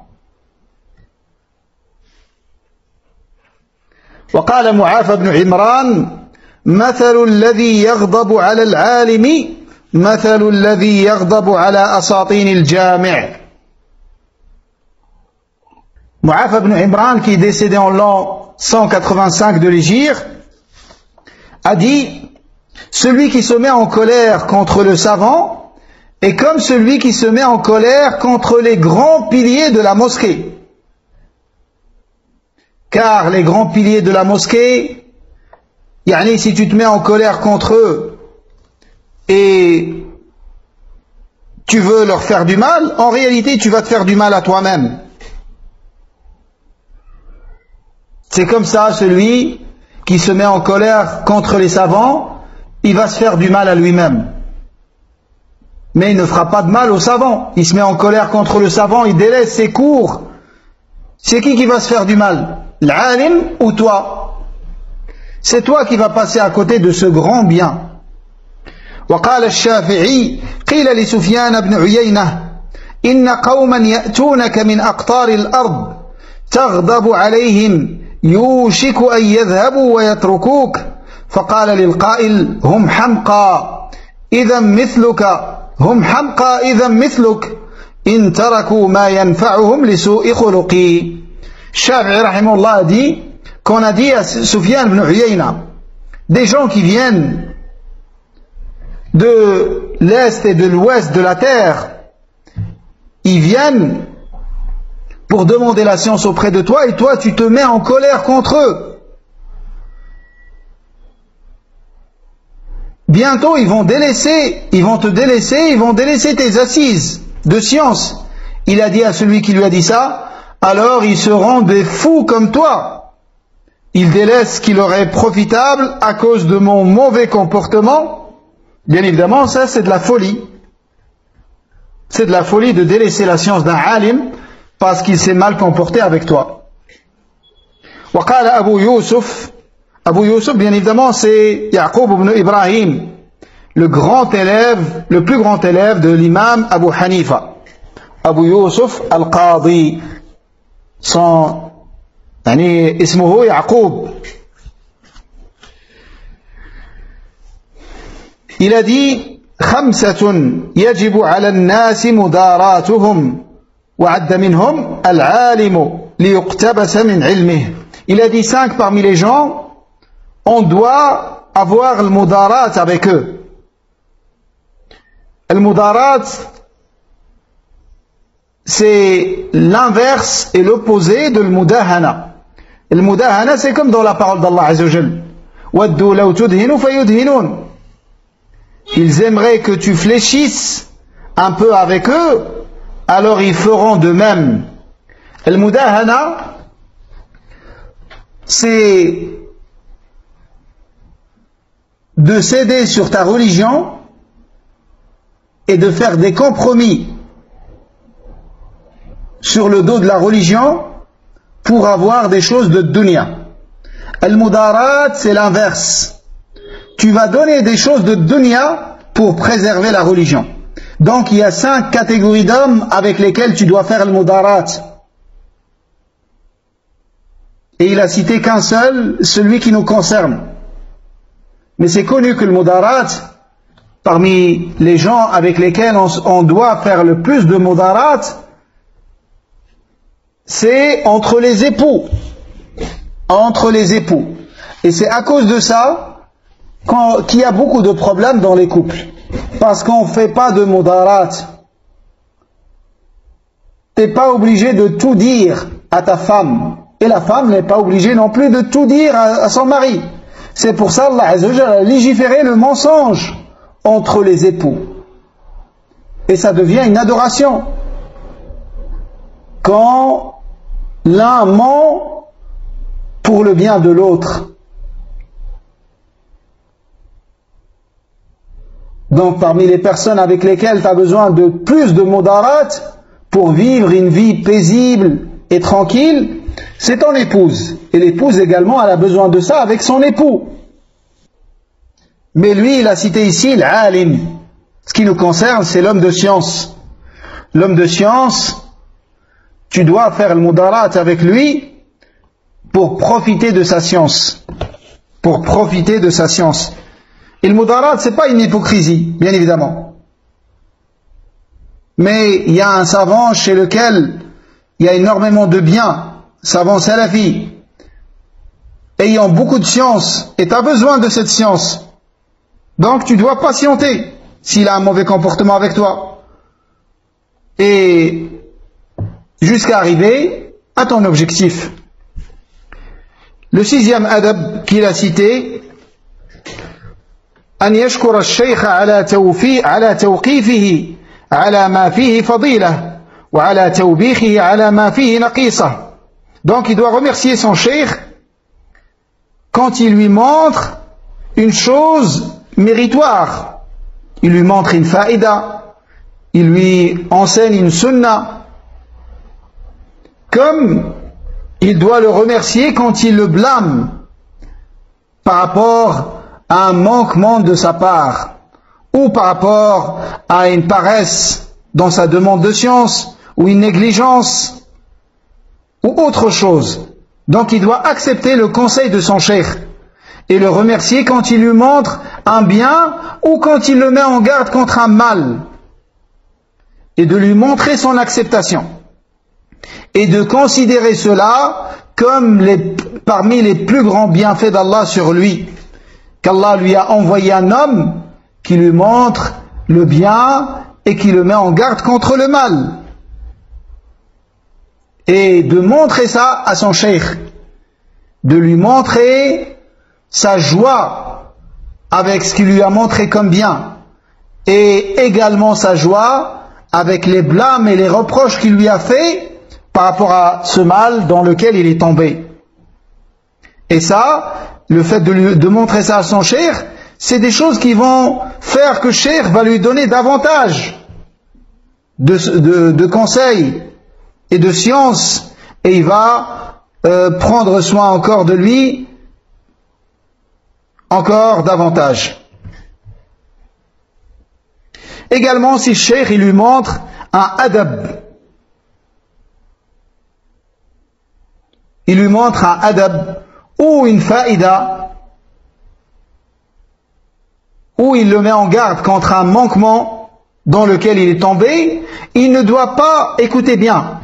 وقال معاذ بن عمران مثل الذي يغضب على العالم مثل الذي يغضب على أساطين الجامع. Mu'af ibn Imran, qui est décédé en l'an 185 de l'Hégire, a dit: celui qui se met en colère contre le savant est comme celui qui se met en colère contre les grands piliers de la mosquée. Car les grands piliers de la mosquée, si tu te mets en colère contre eux et tu veux leur faire du mal, en réalité tu vas te faire du mal à toi-même. C'est comme ça, celui qui se met en colère contre les savants, il va se faire du mal à lui-même. Mais il ne fera pas de mal aux savants. Il se met en colère contre le savant, il délaisse ses cours. C'est qui va se faire du mal? L'alim ou toi? C'est toi qui vas passer à côté de ce grand bien. وقال الشافعي قيل لسفيان بن عيينة إن قوما يأتونك من أقطار الأرض تغضب عليهم يوشك أن يذهبوا ويتركوك فقال للقائل هم حمقى إذا مثلك هم حمقى إذا مثلك إن تركوا ما ينفعهم لسوء خلقي. Shafi'i rahimahullah a dit qu'on a dit à Sufyan ibn Uyayna, des gens qui viennent de l'est et de l'ouest de la terre, ils viennent pour demander la science auprès de toi et toi tu te mets en colère contre eux. Bientôt ils vont te délaisser, ils vont délaisser tes assises de science. Il a dit à celui qui lui a dit ça: alors ils seront des fous comme toi. Ils délaissent ce qui leur est profitable à cause de mon mauvais comportement. Bien évidemment, ça c'est de la folie. C'est de la folie de délaisser la science d'un alim parce qu'il s'est mal comporté avec toi. وقال Abu Yusuf, bien évidemment, c'est Yaqub ibn Ibrahim, le plus grand élève de l'imam Abu Hanifa. Abu Yusuf al-Qadi. Son اسمه يعقوب. Il a dit: خمسة يجب على الناس مداراتهم وعد منهم العالم ليقتبس من علمه. Il a dit 5 parmi les gens, on doit avoir le mudarat avec eux. Le mudarat, c'est l'inverse et l'opposé de le mudahana. Le mudahana, c'est comme dans la parole d'Allah Azza wa Jal. Waddu law tudhinu fayudhinun. Ils aimeraient que tu fléchisses un peu avec eux, alors ils feront de même. Le mudahana, c'est de céder sur ta religion et de faire des compromis sur le dos de la religion pour avoir des choses de dunya. Al-mudarat, c'est l'inverse. Tu vas donner des choses de dunya pour préserver la religion. Donc il y a 5 catégories d'hommes avec lesquels tu dois faire le mudarat. Et il a cité qu'un seul, celui qui nous concerne. Mais c'est connu que le mudarat, parmi les gens avec lesquels on doit faire le plus de mudarat, c'est entre les époux. Entre les époux. Et c'est à cause de ça qu'il y a beaucoup de problèmes dans les couples. Parce qu'on ne fait pas de mudarat. Tu n'es pas obligé de tout dire à ta femme. Et la femme n'est pas obligée non plus de tout dire à son mari. C'est pour ça Allah Azza wa Jalla a légiféré le mensonge entre les époux. Et ça devient une adoration. Quand l'un ment pour le bien de l'autre. Donc parmi les personnes avec lesquelles tu as besoin de plus de mudarat pour vivre une vie paisible et tranquille, c'est ton épouse. Et l'épouse également, elle a besoin de ça avec son époux. Mais lui, il a cité ici l'alim. Ce qui nous concerne, c'est l'homme de science. L'homme de science, tu dois faire le mudarat avec lui pour profiter de sa science. Pour profiter de sa science. Et le mudarat, c'est pas une hypocrisie, bien évidemment. Mais il y a un savant chez lequel il y a énormément de biens, savant salafi, ayant beaucoup de science, et tu as besoin de cette science. Donc tu dois patienter s'il a un mauvais comportement avec toi. Et jusqu'à arriver à ton objectif. Le 6e adab qu'il a cité, أن يشكر الشيخ على توقيفه على ما فيه فضيلة وعلى توبيخه على ما فيه نقيصة. Donc il doit remercier son cheikh quand il lui montre une chose méritoire. Il lui montre une faïda, il lui enseigne une sunna. Comme il doit le remercier quand il le blâme par rapport à un manquement de sa part, ou par rapport à une paresse dans sa demande de science, ou une négligence, ou autre chose. Donc il doit accepter le conseil de son cheikh, et le remercier quand il lui montre un bien, ou quand il le met en garde contre un mal, et de lui montrer son acceptation, et de considérer cela comme parmi les plus grands bienfaits d'Allah sur lui, qu'Allah lui a envoyé un homme qui lui montre le bien et qui le met en garde contre le mal. Et de montrer ça à son cheikh, de lui montrer sa joie avec ce qu'il lui a montré comme bien, et également sa joie avec les blâmes et les reproches qu'il lui a fait par rapport à ce mal dans lequel il est tombé. Et ça, le fait de montrer ça à son cheikh, c'est des choses qui vont faire que cheikh va lui donner davantage de conseils et de science, et il va prendre soin encore de lui, encore davantage. Également, si cheikh il lui montre un adab, il lui montre un adab ou une faïda, où il le met en garde contre un manquement dans lequel il est tombé, il ne doit pas, écoutez bien,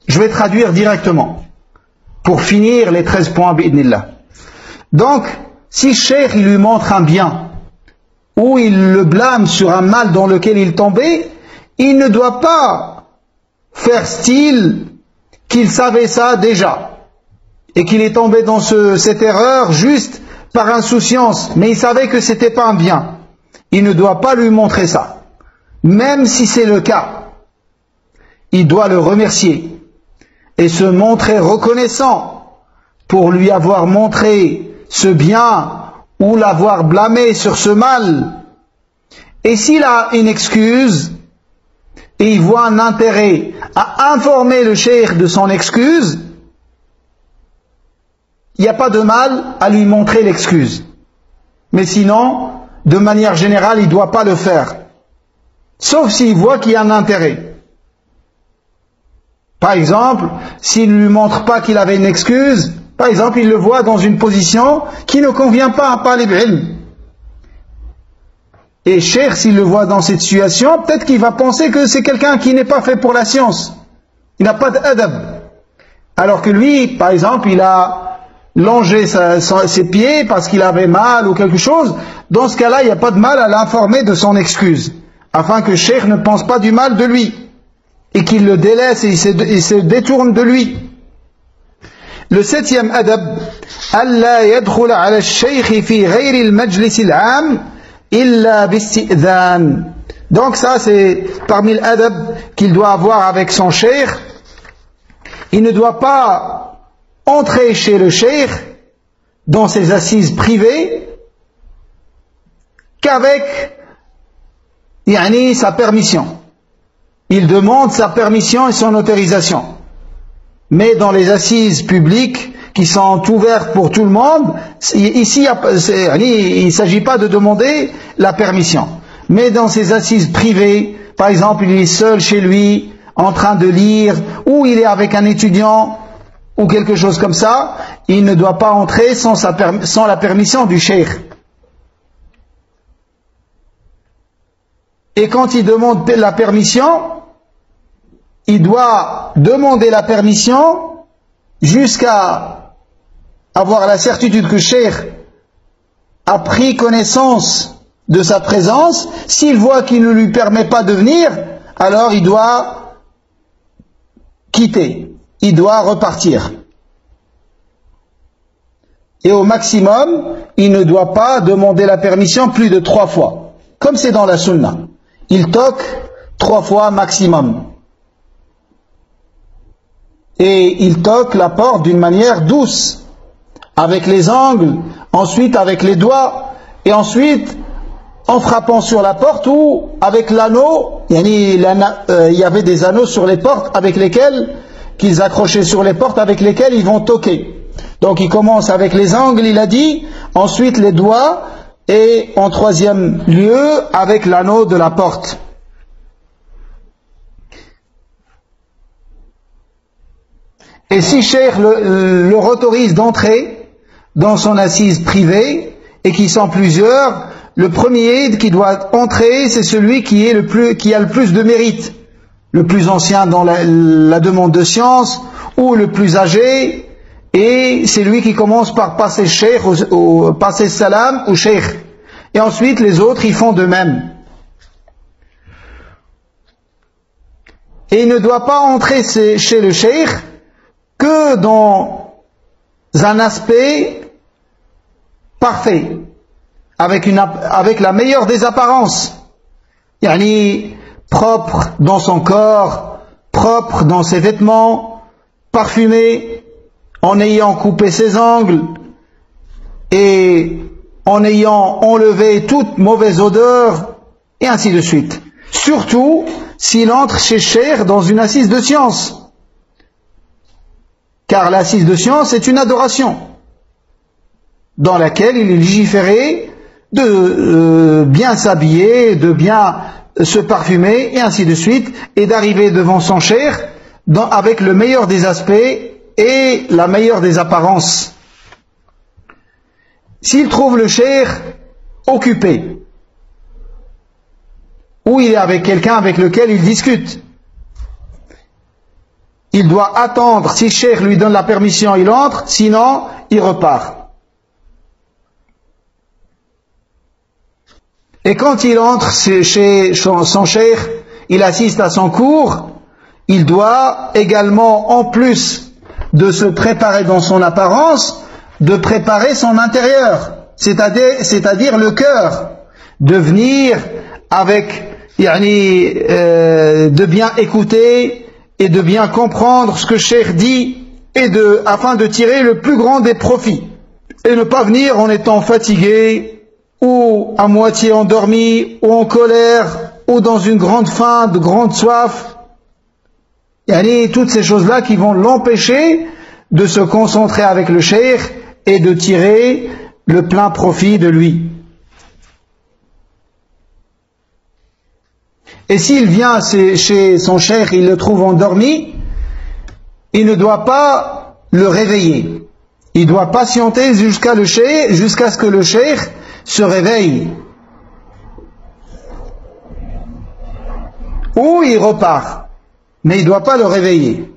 je vais traduire directement, pour finir les 13 points, bi'idnillah. Donc, si cheikh il lui montre un bien, ou il le blâme sur un mal dans lequel il est tombé, il ne doit pas faire style qu'il savait ça déjà, et qu'il est tombé dans cette erreur juste par insouciance, mais il savait que c'était pas un bien. Il ne doit pas lui montrer ça. Même si c'est le cas, il doit le remercier et se montrer reconnaissant pour lui avoir montré ce bien ou l'avoir blâmé sur ce mal. Et s'il a une excuse et il voit un intérêt à informer le cheikh de son excuse, il n'y a pas de mal à lui montrer l'excuse. Mais sinon, de manière générale, il ne doit pas le faire. Sauf s'il voit qu'il y a un intérêt. Par exemple, s'il ne lui montre pas qu'il avait une excuse, par exemple, il le voit dans une position qui ne convient pas à Talib Ilm. Et cheikh, s'il le voit dans cette situation, peut-être qu'il va penser que c'est quelqu'un qui n'est pas fait pour la science. Il n'a pas d'adab. Alors que lui, par exemple, il a longé ses pieds parce qu'il avait mal ou quelque chose. Dans ce cas-là, il n'y a pas de mal à l'informer de son excuse, afin que cheikh ne pense pas du mal de lui et qu'il le délaisse et il se détourne de lui. Le 7e adab, alla yadkhul ala al-shaykh fi ghayri al-majlis al-'am illa bisti'dhan. Donc ça c'est parmi l'adab qu'il doit avoir avec son cheikh. Il ne doit pas entrer chez le cheikh dans ses assises privées qu'avec sa permission. Il demande sa permission et son autorisation. Mais dans les assises publiques qui sont ouvertes pour tout le monde, ici il ne s'agit pas de demander la permission. Mais dans ces assises privées, par exemple il est seul chez lui en train de lire, ou il est avec un étudiant ou quelque chose comme ça, il ne doit pas entrer sans la permission du cheikh. Et quand il demande la permission, il doit demander la permission jusqu'à avoir la certitude que le cheikh a pris connaissance de sa présence. S'il voit qu'il ne lui permet pas de venir, alors il doit quitter, il doit repartir. Et au maximum, il ne doit pas demander la permission plus de 3 fois, comme c'est dans la sunna. Il toque 3 fois maximum. Et il toque la porte d'une manière douce, avec les angles, ensuite avec les doigts, et ensuite en frappant sur la porte ou avec l'anneau. Il y avait des anneaux sur les portes avec lesquels, qu'ils accrochaient sur les portes avec lesquels ils vont toquer. Donc il commence avec les angles, il a dit, ensuite les doigts, et en 3e lieu avec l'anneau de la porte. Et si cheikh le autorise d'entrer dans son assise privée, et qui sont plusieurs, le premier qui doit entrer, c'est celui qui a le plus de mérite, le plus ancien dans la demande de science, ou le plus âgé, et c'est lui qui commence par passer cheikh, passer salam au cheikh. Et ensuite les autres ils font de même. Et il ne doit pas entrer chez le cheikh que dans un aspect parfait, avec la meilleure des apparences, propre dans son corps, propre dans ses vêtements, parfumé, en ayant coupé ses angles et en ayant enlevé toute mauvaise odeur, et ainsi de suite. Surtout s'il entre chez cheikh dans une assise de science, car l'assise de science est une adoration dans laquelle il est légiféré de bien s'habiller, de bien se parfumer, et ainsi de suite, et d'arriver devant son cheikh avec le meilleur des aspects et la meilleure des apparences. S'il trouve le cheikh occupé, ou il est avec quelqu'un avec lequel il discute. Il doit attendre, si le cheikh lui donne la permission, il entre, sinon il repart. Et quand il entre chez son cheikh, il assiste à son cours, il doit également, en plus de se préparer dans son apparence, de préparer son intérieur, c'est-à-dire le cœur, de venir avec, de bien écouter et de bien comprendre ce que le cheikh dit, et afin de tirer le plus grand des profits, et ne pas venir en étant fatigué, ou à moitié endormi, ou en colère, ou dans une grande faim, de grande soif. Toutes ces choses-là qui vont l'empêcher de se concentrer avec le cheikh et de tirer le plein profit de lui. Et s'il vient chez son cheikh, il le trouve endormi, il ne doit pas le réveiller. Il doit patienter jusqu'à ce que le cheikh se réveille. Ou il repart. Mais il ne doit pas le réveiller.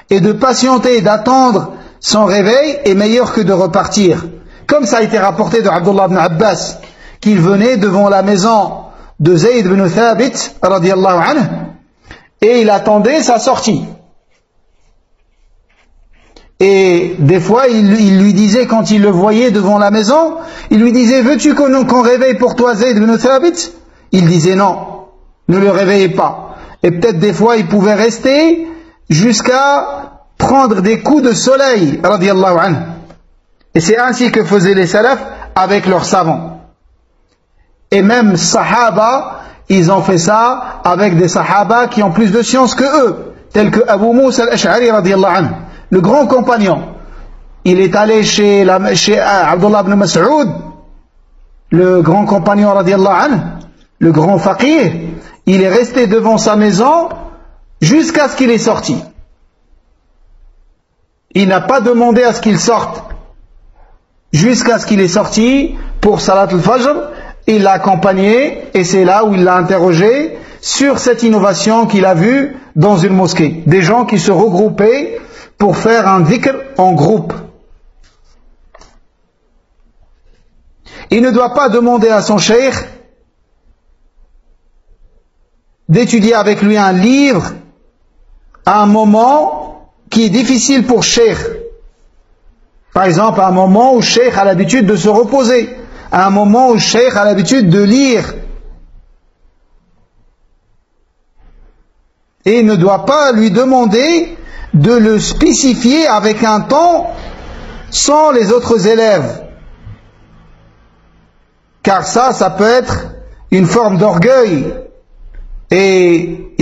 Et de patienter, d'attendre son réveil est meilleur que de repartir. Comme ça a été rapporté de Abdullah ibn Abbas, qu'il venait devant la maison de Zayd ibn Thabit, radiyallahu anhu, et il attendait sa sortie. Et des fois, il lui disait, quand il le voyait devant la maison, il lui disait, veux-tu qu'on réveille pour toi Zayd ibn Thabit? Il disait non, ne le réveillez pas. Et peut-être des fois, il pouvait rester jusqu'à prendre des coups de soleil, radiyallahu anhu. Et c'est ainsi que faisaient les salafs avec leurs savants. Et même Sahaba, ils ont fait ça avec des Sahaba qui ont plus de science que eux, tels que Abu Moussa al-Ash'ari, radiyallahu anhu, le grand compagnon. Il est allé chez Abdullah ibn Mas'ud, le grand compagnon, radiyallahu anhu, le grand faqih. Il est resté devant sa maison jusqu'à ce qu'il est sorti. Il n'a pas demandé à ce qu'il sorte. Jusqu'à ce qu'il est sorti pour Salat al-Fajr, il l'a accompagné et c'est là où il l'a interrogé sur cette innovation qu'il a vue dans une mosquée. Des gens qui se regroupaient pour faire un dhikr en groupe. Il ne doit pas demander à son cheikh d'étudier avec lui un livre à un moment qui est difficile pour cheikh. Par exemple, à un moment où cheikh a l'habitude de se reposer, à un moment où cheikh a l'habitude de lire. Et il ne doit pas lui demander de le spécifier avec un temps sans les autres élèves. Car ça peut être une forme d'orgueil et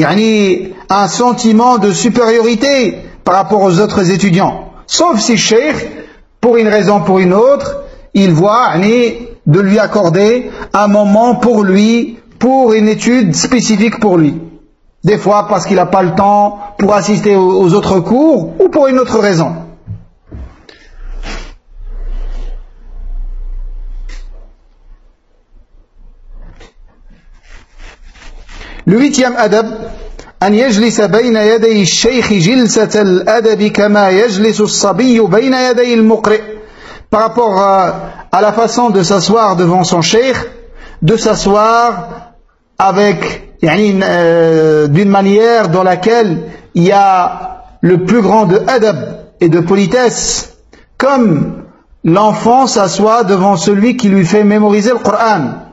un sentiment de supériorité par rapport aux autres étudiants. Sauf si cheikh, pour une raison ou pour une autre, il voit de lui accorder un moment pour lui, pour une étude spécifique pour lui. Des fois parce qu'il n'a pas le temps pour assister aux autres cours ou pour une autre raison. Le 8e adab, أن يجلس بين يدي الشيخ جلسة الأدب كما يجلس الصبي بين يدي المقرئ. Par rapport à la façon de s'asseoir devant son cheikh, de s'asseoir avec d'une manière dans laquelle il y a le plus grand de adab et de politesse, comme l'enfant s'assoit devant celui qui lui fait mémoriser le Coran.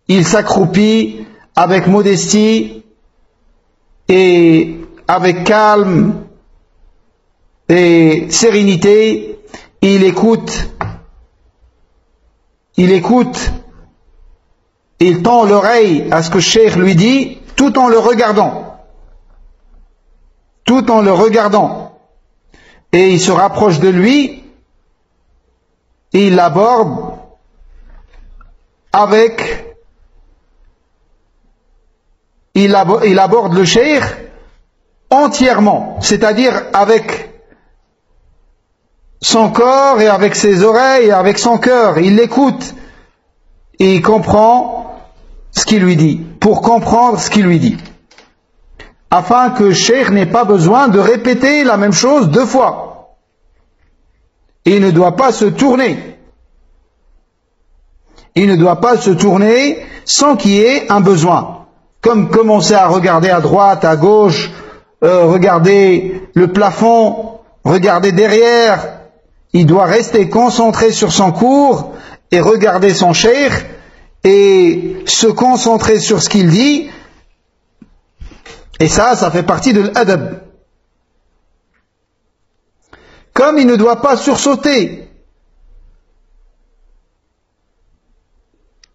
Il s'accroupit avec modestie et avec calme et sérénité. Il écoute, il tend l'oreille à ce que le cheikh lui dit, tout en le regardant. Et il se rapproche de lui, et il l'aborde il aborde le cheikh entièrement, c'est-à-dire avec son corps et avec ses oreilles et avec son cœur. Il l'écoute et il comprend ce qu'il lui dit. pour comprendre ce qu'il lui dit, afin que le cheikh n'ait pas besoin de répéter la même chose 2 fois. Et il ne doit pas se tourner. Il ne doit pas se tourner sans qu'il y ait un besoin. Comme commencer à regarder à droite, à gauche, regarder le plafond, regarder derrière. Il doit rester concentré sur son cours et regarder son cheikh et se concentrer sur ce qu'il dit. Et ça fait partie de l'adab. Comme il ne doit pas sursauter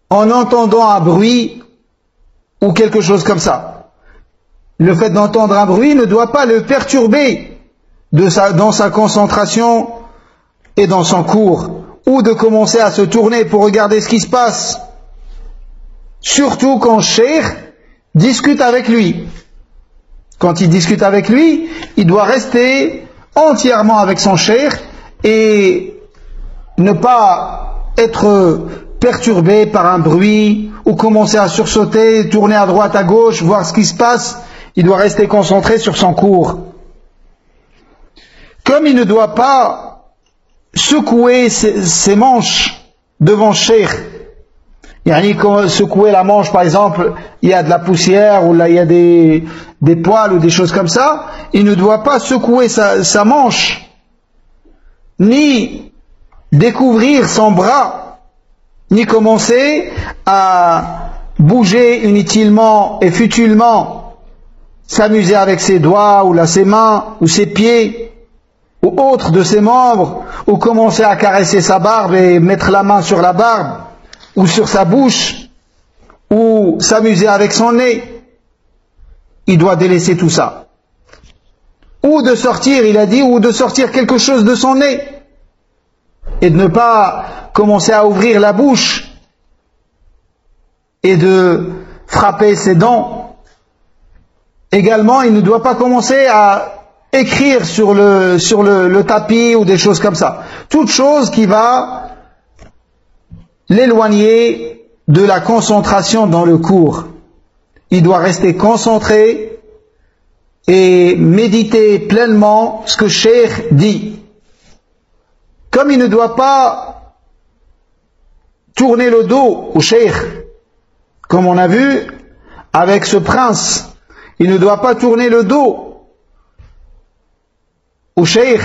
en entendant un bruit ou quelque chose comme ça. Le fait d'entendre un bruit ne doit pas le perturber dans sa concentration et dans son cours, ou de commencer à se tourner pour regarder ce qui se passe. Surtout quand le cheikh discute avec lui. Quand il discute avec lui, il doit rester entièrement avec son cheikh et ne pas être perturbé par un bruit ou commencer à sursauter, tourner à droite, à gauche, voir ce qui se passe. Il doit rester concentré sur son cours. Comme il ne doit pas secouer ses manches devant le cheikh, secouer la manche, par exemple, il y a de la poussière ou là il y a des poils ou des choses comme ça, il ne doit pas secouer sa manche, ni découvrir son bras, ni commencer à bouger inutilement et futilement, s'amuser avec ses doigts ou là ses mains ou ses pieds ou autres de ses membres, ou commencer à caresser sa barbe et mettre la main sur la barbe ou sur sa bouche, ou s'amuser avec son nez. Il doit délaisser tout ça. Ou de sortir, il a dit, ou de sortir quelque chose de son nez, et de ne pas commencer à ouvrir la bouche et de frapper ses dents. Également, il ne doit pas commencer à écrire sur le tapis ou des choses comme ça. Toute chose qui va l'éloigner de la concentration dans le cours. Il doit rester concentré et méditer pleinement ce que le cheikh dit. Comme il ne doit pas tourner le dos au cheikh, comme on a vu avec ce prince, il ne doit pas tourner le dos au cheikh,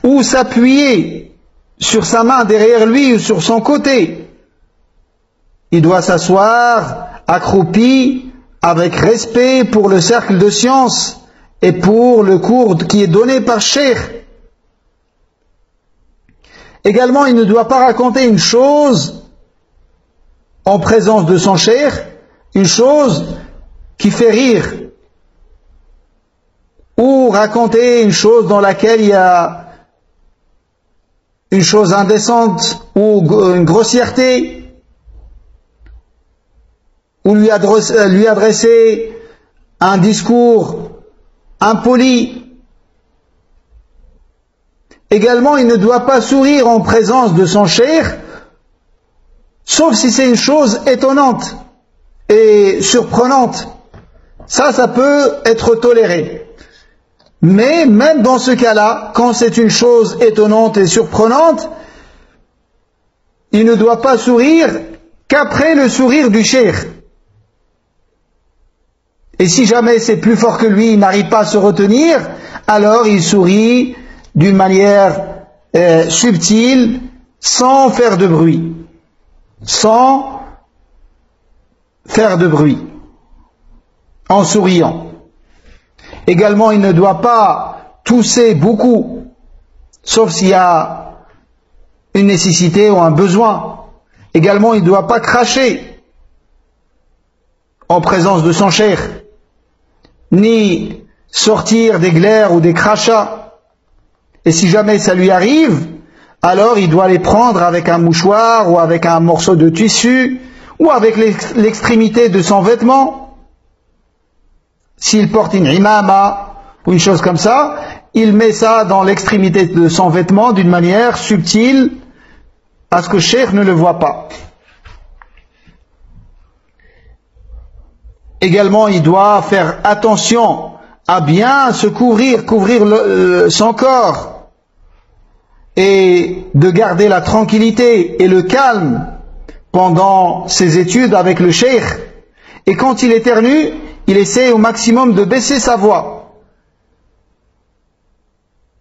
ou s'appuyer sur sa main derrière lui ou sur son côté. Il doit s'asseoir accroupi avec respect pour le cercle de science et pour le cours qui est donné par cheikh. Également, il ne doit pas raconter une chose en présence de son cheikh, une chose qui fait rire, ou raconter une chose dans laquelle il y a une chose indécente ou une grossièreté, ou lui adresser un discours impoli. Également, il ne doit pas sourire en présence de son cheikh, sauf si c'est une chose étonnante et surprenante. Ça peut être toléré. Mais même dans ce cas-là, quand c'est une chose étonnante et surprenante, il ne doit pas sourire qu'après le sourire du cheikh. Et si jamais c'est plus fort que lui, il n'arrive pas à se retenir, alors il sourit d'une manière subtile, sans faire de bruit. Sans faire de bruit. En souriant. Également, il ne doit pas tousser beaucoup, sauf s'il y a une nécessité ou un besoin. Également, il ne doit pas cracher en présence de son cheikh, ni sortir des glaires ou des crachats. Et si jamais ça lui arrive, alors il doit les prendre avec un mouchoir ou avec un morceau de tissu ou avec l'extrémité de son vêtement. S'il porte une imama ou une chose comme ça, il met ça dans l'extrémité de son vêtement d'une manière subtile à ce que le cheikh ne le voit pas. Également, il doit faire attention à bien se couvrir son corps, et de garder la tranquillité et le calme pendant ses études avec le cheikh. Et quand il éternue, il essaie au maximum de baisser sa voix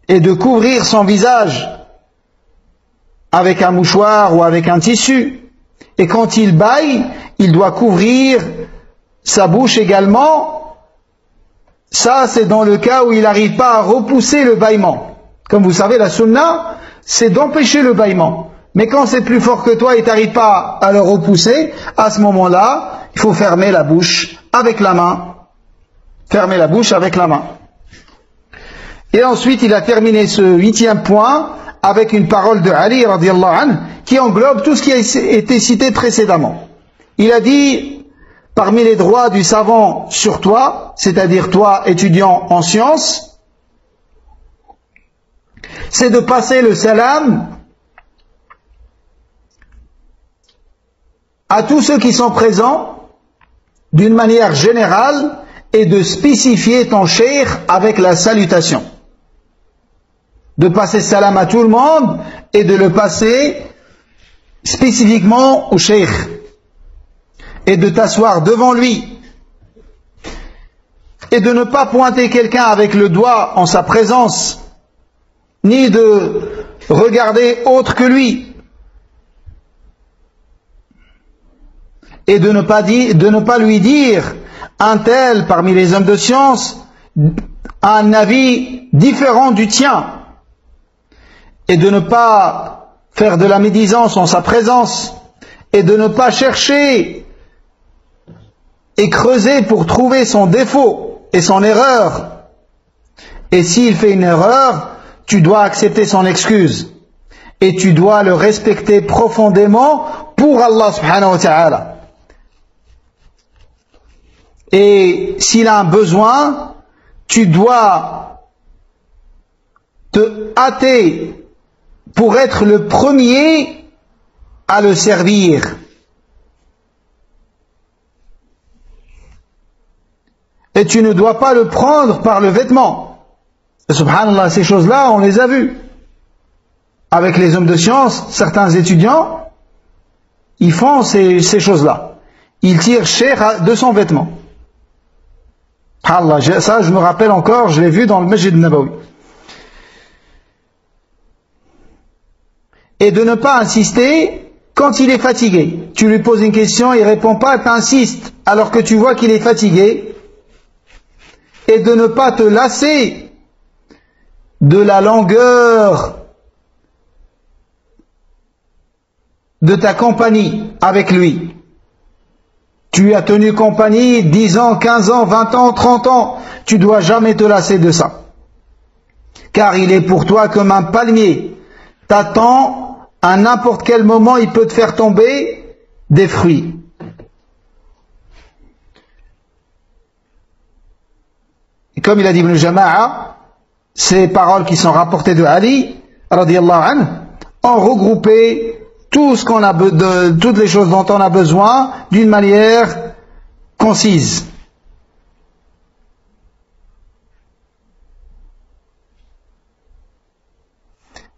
et de couvrir son visage avec un mouchoir ou avec un tissu. Et quand il bâille, il doit couvrir sa bouche également. Ça, c'est dans le cas où il n'arrive pas à repousser le bâillement. Comme vous savez, la sunna, c'est d'empêcher le bâillement. Mais quand c'est plus fort que toi et tu n'arrives pas à le repousser, à ce moment-là, il faut fermer la bouche avec la main. Fermer la bouche avec la main. Et ensuite, il a terminé ce 8e point avec une parole de Ali radiyallahu anhu qui englobe tout ce qui a été cité précédemment. Il a dit, parmi les droits du savant sur toi, c'est-à-dire toi étudiant en sciences, c'est de passer le salam à tous ceux qui sont présents d'une manière générale et de spécifier ton cheikh avec la salutation. De passer salam à tout le monde et de le passer spécifiquement au cheikh. Et de t'asseoir devant lui. Et de ne pas pointer quelqu'un avec le doigt en sa présence, ni de regarder autre que lui. Et de ne pas lui dire un tel parmi les hommes de science a un avis différent du tien. Et de ne pas faire de la médisance en sa présence. Et de ne pas chercher et creuser pour trouver son défaut et son erreur. Et s'il fait une erreur, tu dois accepter son excuse. Et tu dois le respecter profondément pour Allah subhanahu wa ta'ala. Et s'il a un besoin, tu dois te hâter pour être le premier à le servir. Et tu ne dois pas le prendre par le vêtement. Et subhanallah, ces choses-là, on les a vues. Avec les hommes de science, certains étudiants, ils font ces choses-là. Ils tirent cher de son vêtement. Allah, ça je me rappelle encore, je l'ai vu dans le Masjid Nabawi. Et de ne pas insister quand il est fatigué. Tu lui poses une question, il ne répond pas, tu insistes alors que tu vois qu'il est fatigué. Et de ne pas te lasser de la longueur de ta compagnie avec lui. Tu as tenu compagnie 10 ans, 15 ans, 20 ans, 30 ans. Tu dois jamais te lasser de ça. Car il est pour toi comme un palmier. T'attends, à n'importe quel moment, il peut te faire tomber des fruits. Et comme il a dit Ibn Jama'a, ces paroles qui sont rapportées de Ali, radiyallahu anhu, ont regroupé tout ce qu'on a toutes les choses dont on a besoin d'une manière concise.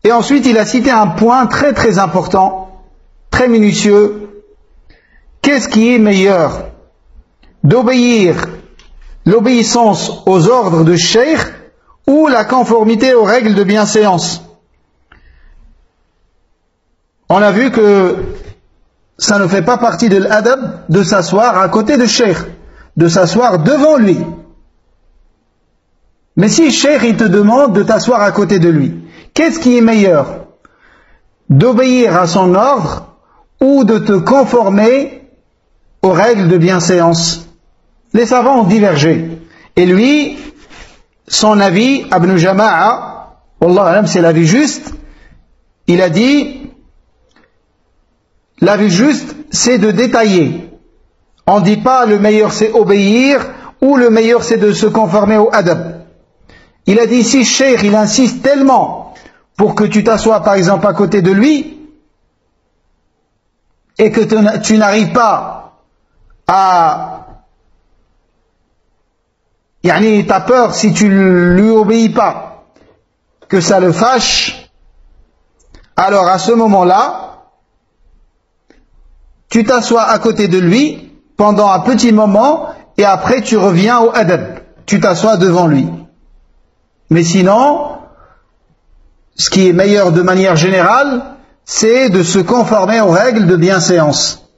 Et ensuite, il a cité un point très très important, très minutieux. Qu'est-ce qui est meilleur? L'obéissance aux ordres de cheikh ou la conformité aux règles de bienséance? On a vu que ça ne fait pas partie de l'adab de s'asseoir à côté de cheikh, de s'asseoir devant lui. Mais si cheikh il te demande de t'asseoir à côté de lui, qu'est-ce qui est meilleur? D'obéir à son ordre ou de te conformer aux règles de bienséance? Les savants ont divergé. Et lui, son avis, Ibn Jama'a, Wallah alam, c'est l'avis juste, il a dit, l'avis juste, c'est de détailler. On ne dit pas le meilleur c'est obéir ou le meilleur c'est de se conformer au adab. Il a dit si cheikh il insiste tellement pour que tu t'assoies par exemple à côté de lui et que tu n'arrives pas à Yani, t'as peur si tu lui obéis pas, que ça le fâche, alors à ce moment-là, tu t'assois à côté de lui pendant un petit moment et après tu reviens au adab. Tu t'assois devant lui. Mais sinon, ce qui est meilleur de manière générale, c'est de se conformer aux règles de bienséance.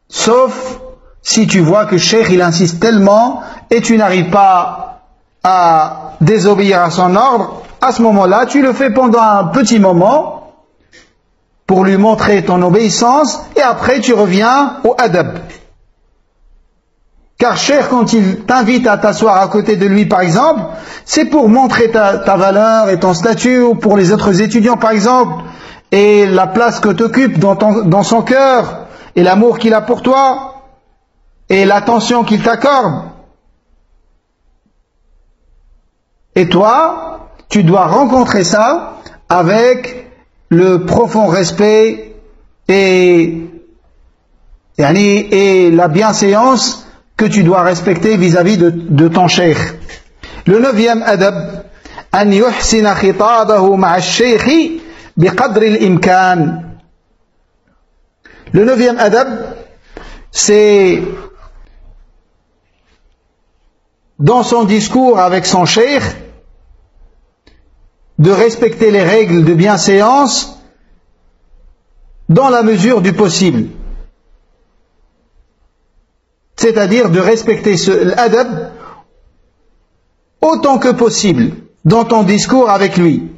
Sauf si tu vois que Cheikh il insiste tellement et tu n'arrives pas à désobéir à son ordre, à ce moment-là, tu le fais pendant un petit moment pour lui montrer ton obéissance et après tu reviens au adab. Car Cheikh, quand il t'invite à t'asseoir à côté de lui, par exemple, c'est pour montrer ta valeur et ton statut, ou pour les autres étudiants, par exemple, et la place que tu occupes dans son cœur, et l'amour qu'il a pour toi, et l'attention qu'il t'accorde. Et toi, tu dois rencontrer ça avec le profond respect et la bienséance que tu dois respecter vis-à-vis de ton cheikh. Le 9e adab, an yuhsina khitabahu ma'a al-sheikh biqadri al-imkan. Le 9e adab, c'est dans son discours avec son cheikh de respecter les règles de bienséance dans la mesure du possible. C'est-à-dire de respecter l'adab autant que possible dans ton discours avec lui,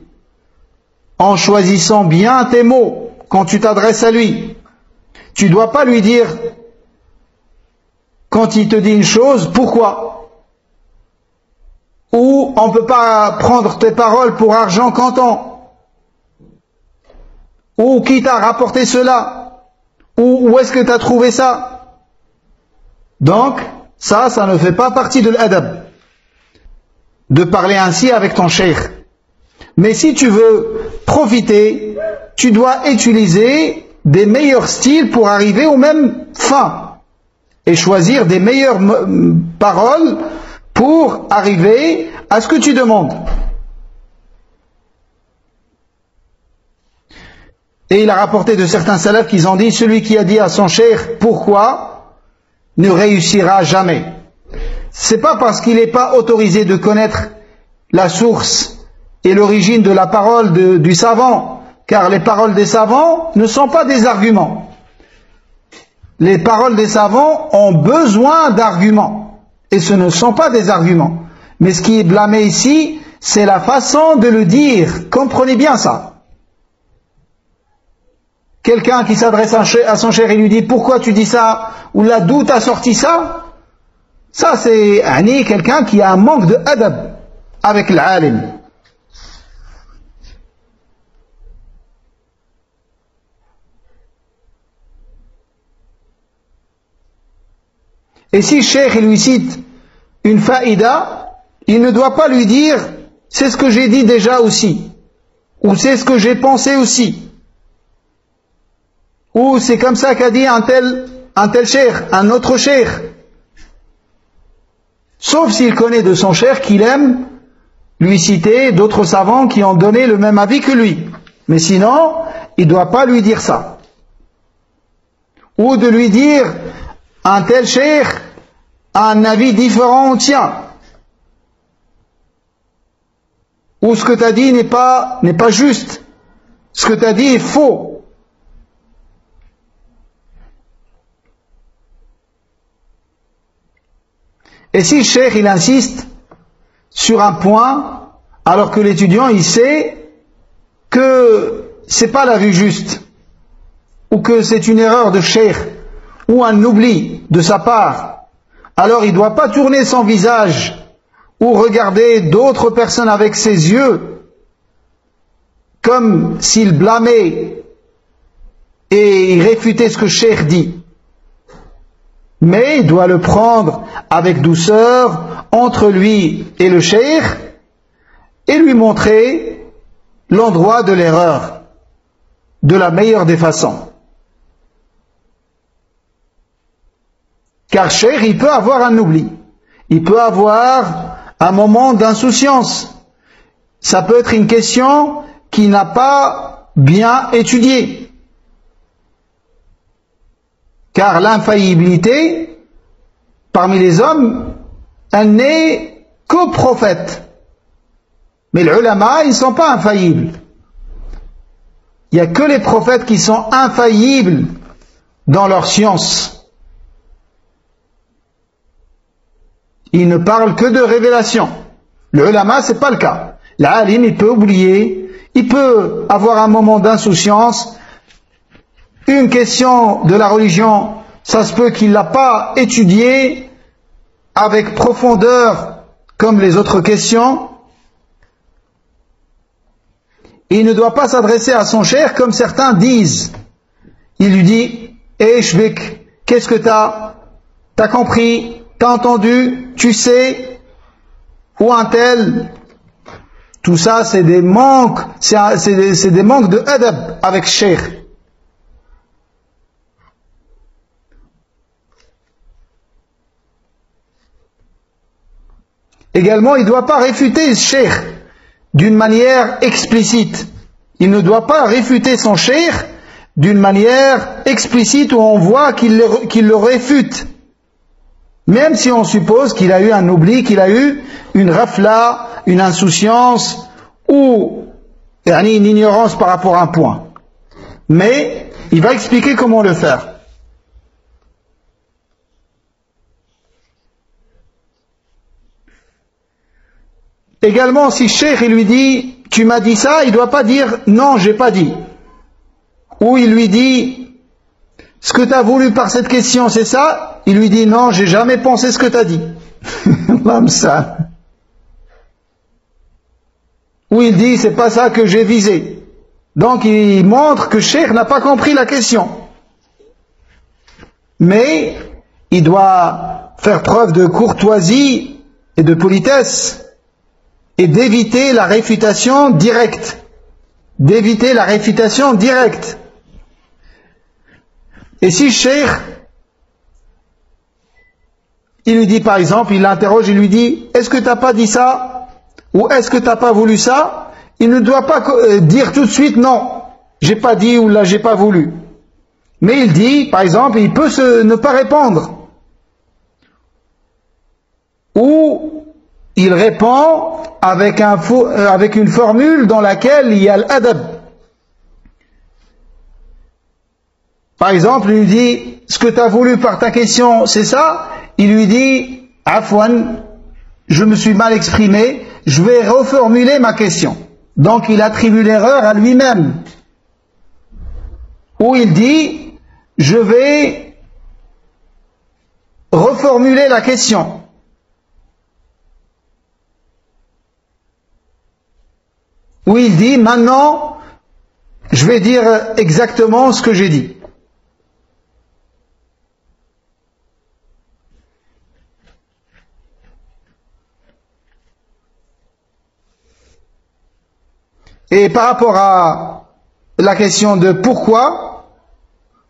en choisissant bien tes mots quand tu t'adresses à lui. Tu ne dois pas lui dire, quand il te dit une chose, pourquoi? Ou on ne peut pas prendre tes paroles pour argent comptant. Ou qui t'a rapporté cela? Ou où est-ce que tu as trouvé ça? Donc, ça ne fait pas partie de l'adab, de parler ainsi avec ton cheikh. Mais si tu veux profiter, tu dois utiliser des meilleurs styles pour arriver aux mêmes fins et choisir des meilleures paroles pour arriver à ce que tu demandes. Et il a rapporté de certains salafs qu'ils ont dit, celui qui a dit à son cheikh pourquoi ne réussira jamais. C'est pas parce qu'il n'est pas autorisé de connaître la source et l'origine de la parole du savant, car les paroles des savants ne sont pas des arguments. Les paroles des savants ont besoin d'arguments, et ce ne sont pas des arguments. Mais ce qui est blâmé ici, c'est la façon de le dire. Comprenez bien ça. Quelqu'un qui s'adresse à son cheikh et lui dit « Pourquoi tu dis ça ?» ou « Là, d'où t'as sorti ça ?» Ça, c'est quelqu'un qui a un manque de adab avec l'alim. Et si cheikh lui cite une faïda, il ne doit pas lui dire « C'est ce que j'ai dit déjà aussi » ou « C'est ce que j'ai pensé aussi » ou c'est comme ça qu'a dit un tel cheikh, un autre cheikh. Sauf s'il connaît de son cheikh qu'il aime lui citer d'autres savants qui ont donné le même avis que lui. Mais sinon, il ne doit pas lui dire ça. Ou de lui dire un tel cheikh a un avis différent au tien. Ou ce que tu as dit n'est pas juste. Ce que tu as dit est faux. Et si le cheikh il insiste sur un point, alors que l'étudiant il sait que c'est pas la vue juste, ou que c'est une erreur de cheikh, ou un oubli de sa part, alors il ne doit pas tourner son visage ou regarder d'autres personnes avec ses yeux comme s'il blâmait et il réfutait ce que le cheikh dit. Mais il doit le prendre avec douceur entre lui et le cheikh et lui montrer l'endroit de l'erreur de la meilleure des façons. Car cheikh, il peut avoir un oubli. Il peut avoir un moment d'insouciance. Ça peut être une question qui n'a pas bien étudié. Car l'infaillibilité, parmi les hommes, elle n'est qu'aux prophètes. Mais les ulama, ils ne sont pas infaillibles. Il n'y a que les prophètes qui sont infaillibles dans leur science. Ils ne parlent que de révélation. Le ulama, ce n'est pas le cas. L'alim, il peut oublier, il peut avoir un moment d'insouciance. Une question de la religion, ça se peut qu'il ne l'a pas étudiée avec profondeur comme les autres questions. Il ne doit pas s'adresser à son cheikh comme certains disent. Il lui dit, eh Shvik, qu'est-ce que t'as compris, t'as entendu, tu sais, ou un tel. Tout ça, c'est des manques, c'est des manques de adab avec cheikh. Également, il ne doit pas réfuter le cheikh d'une manière explicite. Il ne doit pas réfuter son cheikh d'une manière explicite où on voit qu'il le réfute. Même si on suppose qu'il a eu un oubli, qu'il a eu une rafla, une insouciance ou une ignorance par rapport à un point. Mais il va expliquer comment le faire. Également, si cheikh il lui dit tu m'as dit ça, il ne doit pas dire non, j'ai pas dit. Ou il lui dit ce que tu as voulu par cette question, c'est ça. Il lui dit non, j'ai jamais pensé ce que tu as dit. Comme ça. Ou il dit c'est pas ça que j'ai visé. Donc il montre que cheikh n'a pas compris la question. Mais il doit faire preuve de courtoisie et de politesse. Et d'éviter la réfutation directe. D'éviter la réfutation directe. Et si cheikh, il lui dit par exemple, il l'interroge, il lui dit, est-ce que tu n'as pas dit ça? Ou est-ce que tu n'as pas voulu ça? Il ne doit pas dire tout de suite, non, j'ai pas dit ou là j'ai pas voulu. Mais il dit, par exemple, il peut ne pas répondre. Ou il répond avec une formule dans laquelle il y a l'adab. Par exemple, il lui dit, ce que tu as voulu par ta question, c'est ça? Il lui dit, Afwan, je me suis mal exprimé, je vais reformuler ma question. Donc il attribue l'erreur à lui-même. Ou il dit, je vais reformuler la question. Où il dit, maintenant, je vais dire exactement ce que j'ai dit. Et par rapport à la question de pourquoi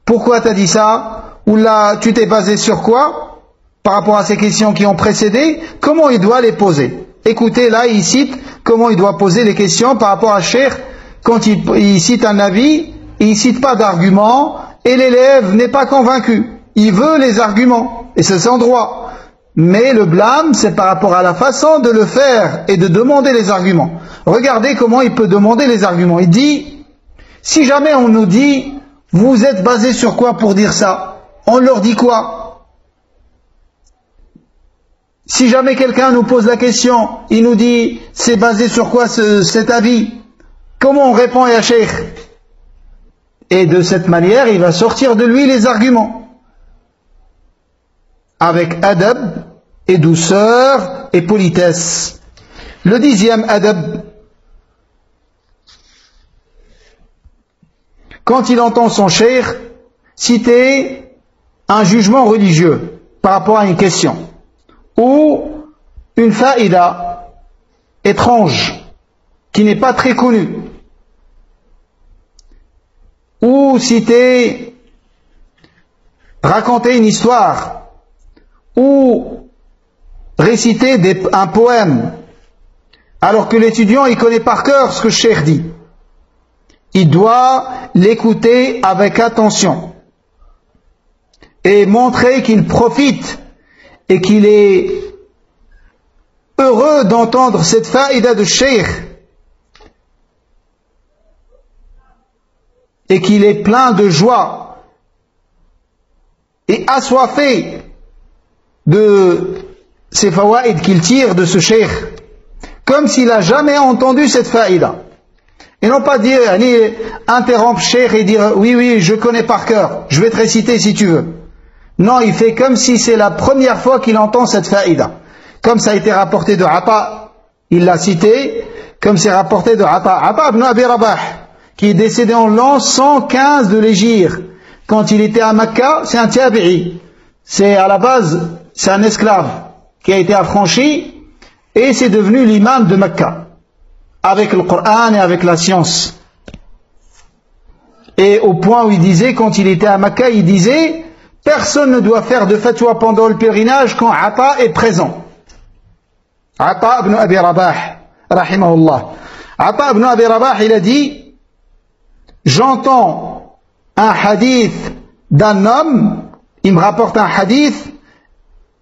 tu as dit ça, ou là tu t'es basé sur quoi, par rapport à ces questions qui ont précédé, comment il doit les poser. Écoutez, là il cite comment il doit poser les questions par rapport à cheikh, quand il cite un avis, il ne cite pas d'arguments, et l'élève n'est pas convaincu. Il veut les arguments, et c'est son droit. Mais le blâme, c'est par rapport à la façon de le faire et de demander les arguments. Regardez comment il peut demander les arguments. Il dit, si jamais on nous dit, vous êtes basé sur quoi pour dire ça? On leur dit quoi? Si jamais quelqu'un nous pose la question, il nous dit, c'est basé sur quoi cet avis? Comment on répond à cheikh? Et de cette manière, il va sortir de lui les arguments. Avec adab et douceur et politesse. Le 10e adab, quand il entend son cheikh citer un jugement religieux par rapport à une question, ou une faïda étrange qui n'est pas très connue, ou raconter une histoire ou réciter un poème, alors que l'étudiant il connaît par cœur ce que le cheikh dit. Il doit l'écouter avec attention et montrer qu'il profite et qu'il est heureux d'entendre cette faïda de cheikh et qu'il est plein de joie et assoiffé de ces fawaïd qu'il tire de ce cheikh, comme s'il n'a jamais entendu cette faïda. Et non pas dire, allez, interrompre cheikh et dire, oui, je connais par cœur, je vais te réciter si tu veux. Non, il fait comme si c'est la première fois qu'il entend cette faïda. Comme ça a été rapporté de Ata, il l'a cité, comme c'est rapporté de Ata ibn Abi Rabah, qui est décédé en l'an 115 de l'Hégire. Quand il était à Mecca, c'est un tabi'i. C'est à la base, c'est un esclave qui a été affranchi et c'est devenu l'imam de Mecca, avec le Coran et avec la science. Et au point où il disait, quand il était à Mecca, il disait, personne ne doit faire de fatwa pendant le pèlerinage quand Ata est présent. Ata ibn Abi Rabah, rahimahullah. Ata ibn Abi Rabah, il a dit, j'entends un hadith d'un homme, il me rapporte un hadith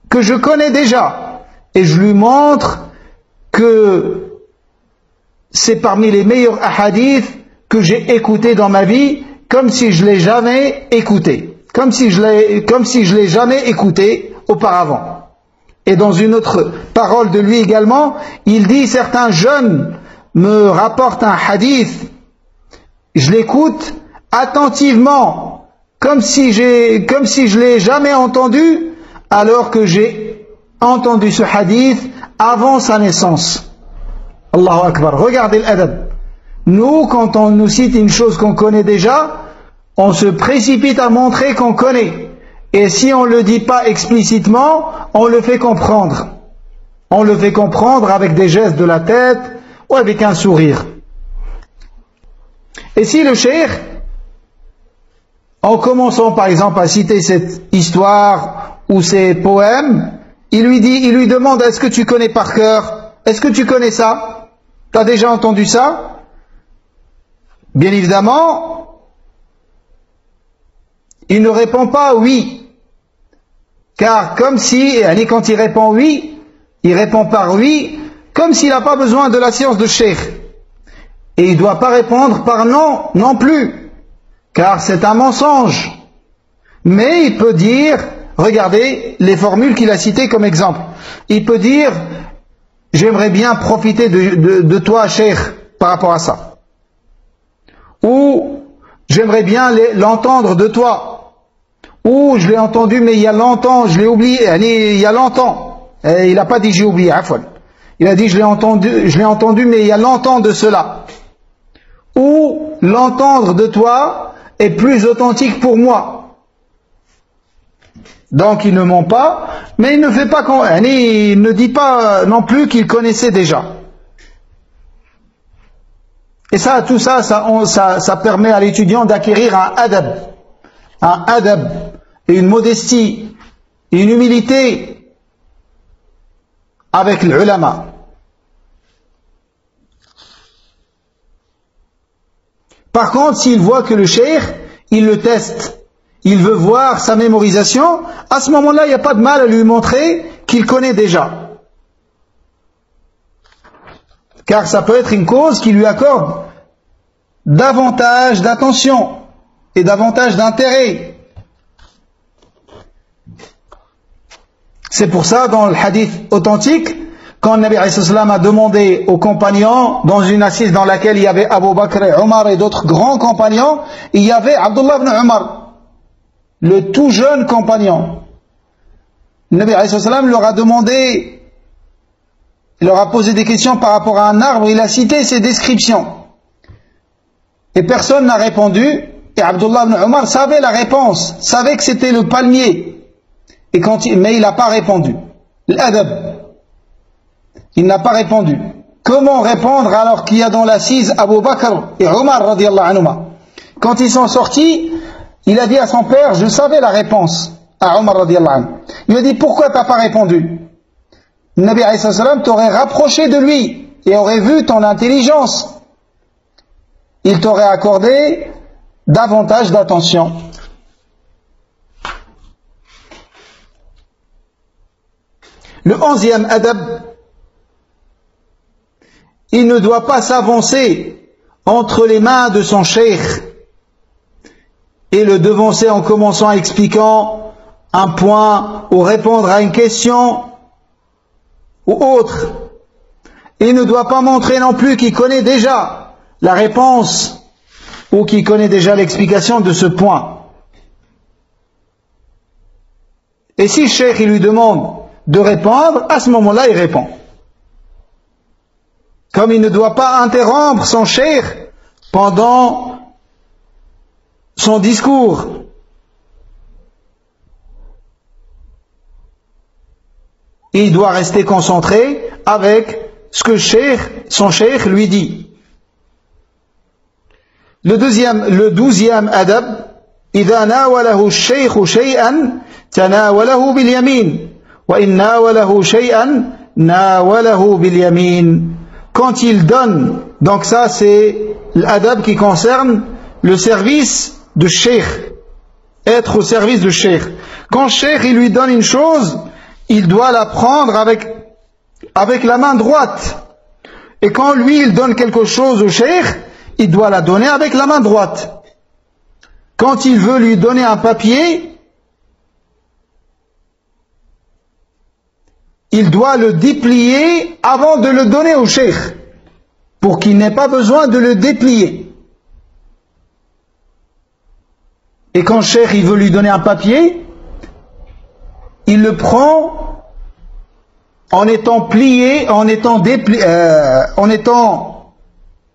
que je connais déjà, et je lui montre que c'est parmi les meilleurs hadiths que j'ai écoutés dans ma vie, comme si je l'ai jamais écouté, comme si je l'ai jamais écouté auparavant. Et dans une autre parole de lui également, il dit, certains jeunes me rapportent un hadith, je l'écoute attentivement, comme si je l'ai jamais entendu, alors que j'ai entendu ce hadith avant sa naissance. Allahu Akbar. Regardez l'adab. Nous, quand on nous cite une chose qu'on connaît déjà, on se précipite à montrer qu'on connaît. Et si on ne le dit pas explicitement, on le fait comprendre. On le fait comprendre avec des gestes de la tête ou avec un sourire. Et si le cheikh, en commençant par exemple à citer cette histoire ou ces poèmes, il lui demande, est-ce que tu connais par cœur? Est-ce que tu connais ça? Tu as déjà entendu ça? Bien évidemment, il ne répond pas oui. Car comme si, quand il répond oui, il répond par oui, comme s'il n'a pas besoin de la science de cheikh. Et il ne doit pas répondre par non, non plus, car c'est un mensonge. Mais il peut dire, regardez les formules qu'il a citées comme exemple. Il peut dire, j'aimerais bien profiter de toi, cheikh, par rapport à ça. Ou, j'aimerais bien l'entendre de toi. Ou, je l'ai entendu, mais il y a longtemps, je l'ai oublié, il y a longtemps. Et il n'a pas dit j'ai oublié, afwan. Il a dit je l'ai entendu, mais il y a longtemps de cela. Ou, l'entendre de toi est plus authentique pour moi. Donc il ne ment pas, mais il ne fait pas, il ne dit pas non plus qu'il connaissait déjà. Et ça, tout ça, ça permet à l'étudiant d'acquérir un adab, et une modestie, et une humilité avec l'ulama. Par contre, s'il voit que le cheikh, il le teste, il veut voir sa mémorisation, à ce moment-là, il n'y a pas de mal à lui montrer qu'il connaît déjà. Car ça peut être une cause qui lui accorde davantage d'attention et davantage d'intérêt. C'est pour ça, dans le hadith authentique, quand Nabi sallam a demandé aux compagnons, dans une assise dans laquelle il y avait Abu Bakr et Omar et d'autres grands compagnons, il y avait Abdullah ibn Omar, le tout jeune compagnon. Nabi sallam leur a demandé, il leur a posé des questions par rapport à un arbre, il a cité ses descriptions. Et personne n'a répondu, et Abdullah ibn Omar savait la réponse, savait que c'était le palmier. Mais il n'a pas répondu. L'adab. Il n'a pas répondu. Comment répondre alors qu'il y a dans l'assise Abu Bakr et Omar radiallahu anhuma? Quand ils sont sortis, il a dit à son père, je savais la réponse. à Omar radiallahu anhu. Il lui a dit, pourquoi t'as pas répondu? Le Nabi alayhi salam t'aurait rapproché de lui et aurait vu ton intelligence. Il t'aurait accordé davantage d'attention. Le 11e adab, il ne doit pas s'avancer entre les mains de son cheikh et le devancer en commençant à expliquant un point ou répondre à une question ou autre. Il ne doit pas montrer non plus qu'il connaît déjà la réponse ou qu'il connaît déjà l'explication de ce point. Et si le cheikh il lui demande de répondre, à ce moment-là il répond. Comme il ne doit pas interrompre son cheikh pendant son discours. Il doit rester concentré avec ce que son cheikh lui dit. Le 12e adab, إذا ناوله الشيخ شيئا تناوله باليمين وإن ناوله شيئا ناوله باليمين. Quand il donne, donc ça c'est l'adab qui concerne le service de cheikh, être au service du cheikh. Quand le cheikh il lui donne une chose, il doit la prendre avec la main droite. Et quand lui il donne quelque chose au cheikh, il doit la donner avec la main droite. Quand il veut lui donner un papier, il doit le déplier avant de le donner au cheikh, pour qu'il n'ait pas besoin de le déplier. Et quand le cheikh il veut lui donner un papier, il le prend en étant plié, en étant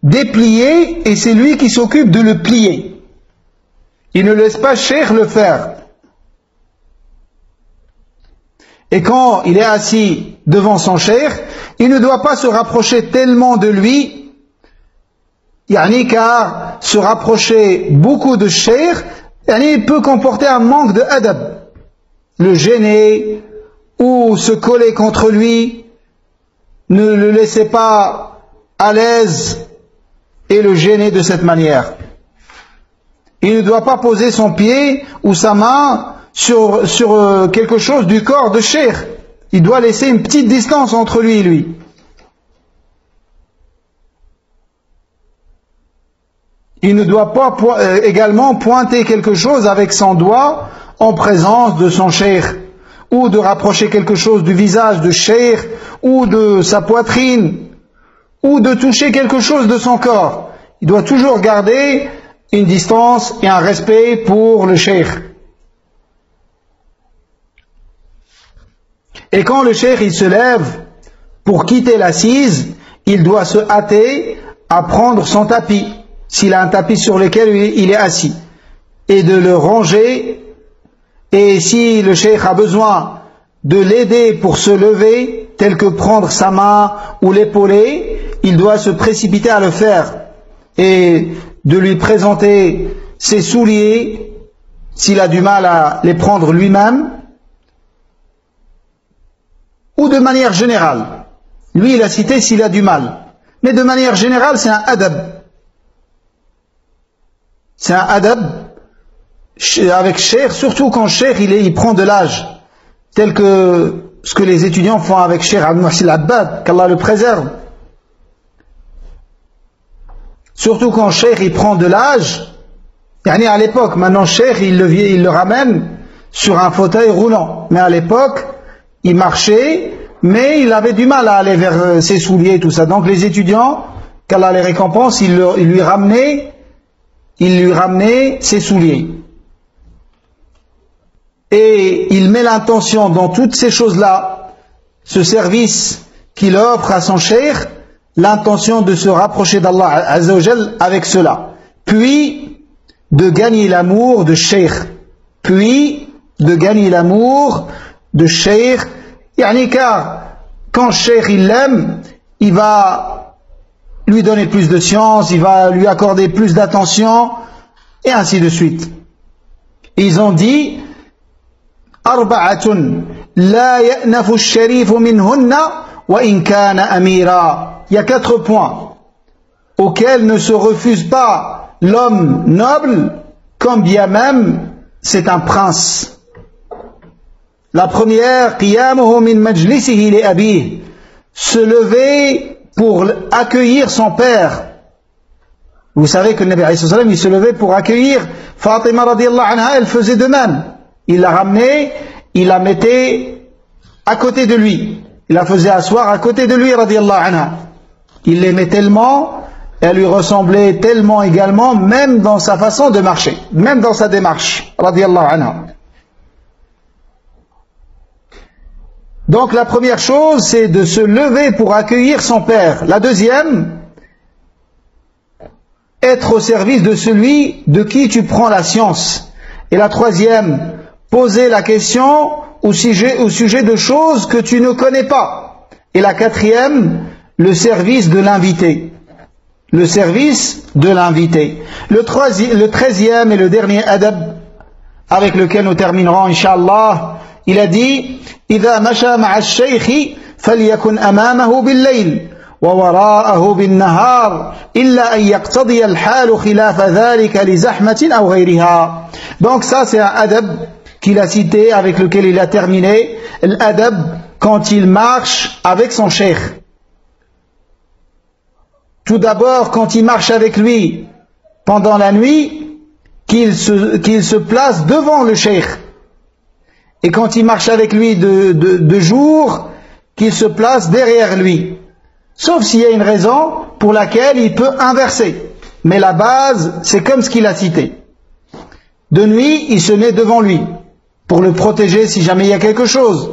déplié, et c'est lui qui s'occupe de le plier. Il ne laisse pas cheikh le faire. Et quand il est assis devant son cheikh, il ne doit pas se rapprocher tellement de lui, car se rapprocher beaucoup de cheikh, il peut comporter un manque de adab, le gêner ou se coller contre lui, ne le laissez pas à l'aise et le gêner de cette manière. Il ne doit pas poser son pied ou sa main sur quelque chose du corps de cheikh. Il doit laisser une petite distance entre lui et lui. Il ne doit pas également pointer quelque chose avec son doigt en présence de son cheikh, ou de rapprocher quelque chose du visage de cheikh, ou de sa poitrine, ou de toucher quelque chose de son corps. Il doit toujours garder une distance et un respect pour le cheikh. Et quand le cheikh il se lève pour quitter l'assise, il doit se hâter à prendre son tapis, s'il a un tapis sur lequel il est assis, et de le ranger. Et si le cheikh a besoin de l'aider pour se lever, tel que prendre sa main ou l'épauler, il doit se précipiter à le faire et de lui présenter ses souliers s'il a du mal à les prendre lui-même, ou de manière générale. Lui il a cité s'il a du mal, mais de manière générale c'est un adab. C'est un adab avec cheikh, surtout quand cheikh il prend de l'âge, tel que ce que les étudiants font avec cheikh Al-Muhsin Al-Abbad, qu'Allah le préserve. Surtout quand cheikh il prend de l'âge, à l'époque, maintenant cheikh il le ramène sur un fauteuil roulant, mais à l'époque il marchait, mais il avait du mal à aller vers ses souliers et tout ça. Donc les étudiants, qu'Allah les récompense, il lui ramenait ses souliers. Et il met l'intention dans toutes ces choses-là, ce service qu'il offre à son cheikh, l'intention de se rapprocher d'Allah Azza wa Jal avec cela, puis de gagner l'amour de cheikh, car quand cheikh il l'aime, il va lui donner plus de science, il va lui accorder plus d'attention, et ainsi de suite. Ils ont dit, أربعة لا يأنف الشريف منهن وإن كان أميرا. Il y a 4 points auxquels ne se refuse pas l'homme noble, quand bien même c'est un prince. La première, قيامه من مجلسه لأبيه, se lever pour accueillir son père. Vous savez que le Nabi alayhi salam, il se levait pour accueillir Fatima radiallahu anha, elle faisait de même. Il la ramenait, il la mettait à côté de lui. Il la faisait asseoir à côté de lui radiallahu anha. Il l'aimait tellement, elle lui ressemblait tellement également, même dans sa façon de marcher, même dans sa démarche radiallahu anha. Donc la première chose, c'est de se lever pour accueillir son père. La deuxième, être au service de celui de qui tu prends la science. Et la troisième, poser la question au sujet de choses que tu ne connais pas. Et la quatrième, le service de l'invité. Le service de l'invité. Le 13e et le dernier adab avec lequel nous terminerons, Inch'Allah, il a dit إذا مشى مع الشيخ فليكن أمامه بالليل ووراءه بالنهار إلا أن يقتضي الحال خلاف ذلك لزحمة أو غيرها. Donc ça c'est un adab qu'il a cité, avec lequel il a terminé, l'adab quand il marche avec son cheikh. Tout d'abord, quand il marche avec lui pendant la nuit, qu'il se place devant le cheikh. Et quand il marche avec lui de jour, qu'il se place derrière lui. Sauf s'il y a une raison pour laquelle il peut inverser. Mais la base, c'est comme ce qu'il a cité. De nuit, il se met devant lui, pour le protéger si jamais il y a quelque chose.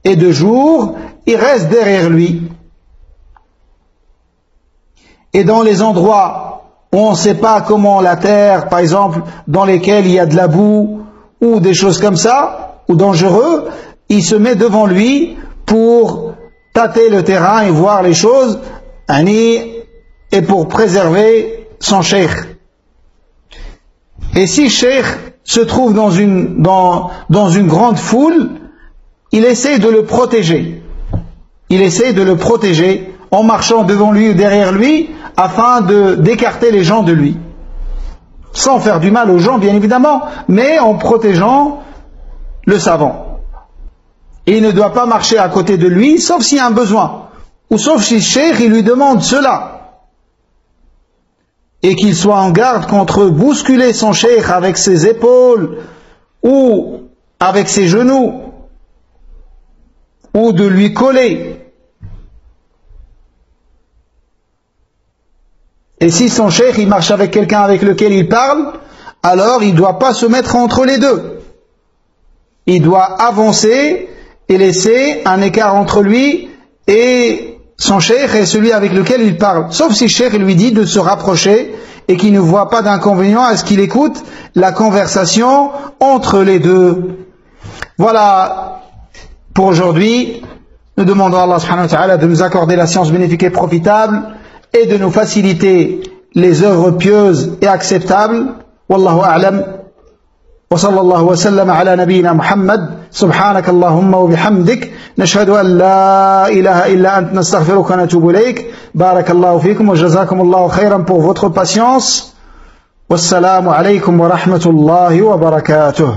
Et de jour, il reste derrière lui. Et dans les endroits où on ne sait pas comment la terre, par exemple, dans lesquels il y a de la boue, ou des choses comme ça, ou dangereux, il se met devant lui pour tâter le terrain et voir les choses, et pour préserver son cheikh. Et si cheikh se trouve dans une grande foule, il essaie de le protéger. Il essaie de le protéger en marchant devant lui ou derrière lui, afin d'écarter les gens de lui. Sans faire du mal aux gens, bien évidemment, mais en protégeant le savant. Et il ne doit pas marcher à côté de lui, sauf s'il y a un besoin, ou sauf si le cheikh il lui demande cela, et qu'il soit en garde contre bousculer son cheikh avec ses épaules, ou avec ses genoux, ou de lui coller. Et si son cheikh il marche avec quelqu'un avec lequel il parle, alors il ne doit pas se mettre entre les deux. Il doit avancer et laisser un écart entre lui et son cheikh et celui avec lequel il parle. Sauf si le cheikh lui dit de se rapprocher et qu'il ne voit pas d'inconvénient à ce qu'il écoute la conversation entre les deux. Voilà pour aujourd'hui. Nous demandons à Allah subhanahu wa ta'ala de nous accorder la science bénéfique et profitable et de nous faciliter les œuvres pieuses et acceptables. Wallahu a'lam. وصلى الله وسلم على نبينا محمد سبحانك اللهم وبحمدك نشهد أن لا إله إلا أنت نستغفرك ونتوب إليك بارك الله فيكم وجزاكم الله خيرا pour votre patience والسلام عليكم ورحمة الله وبركاته.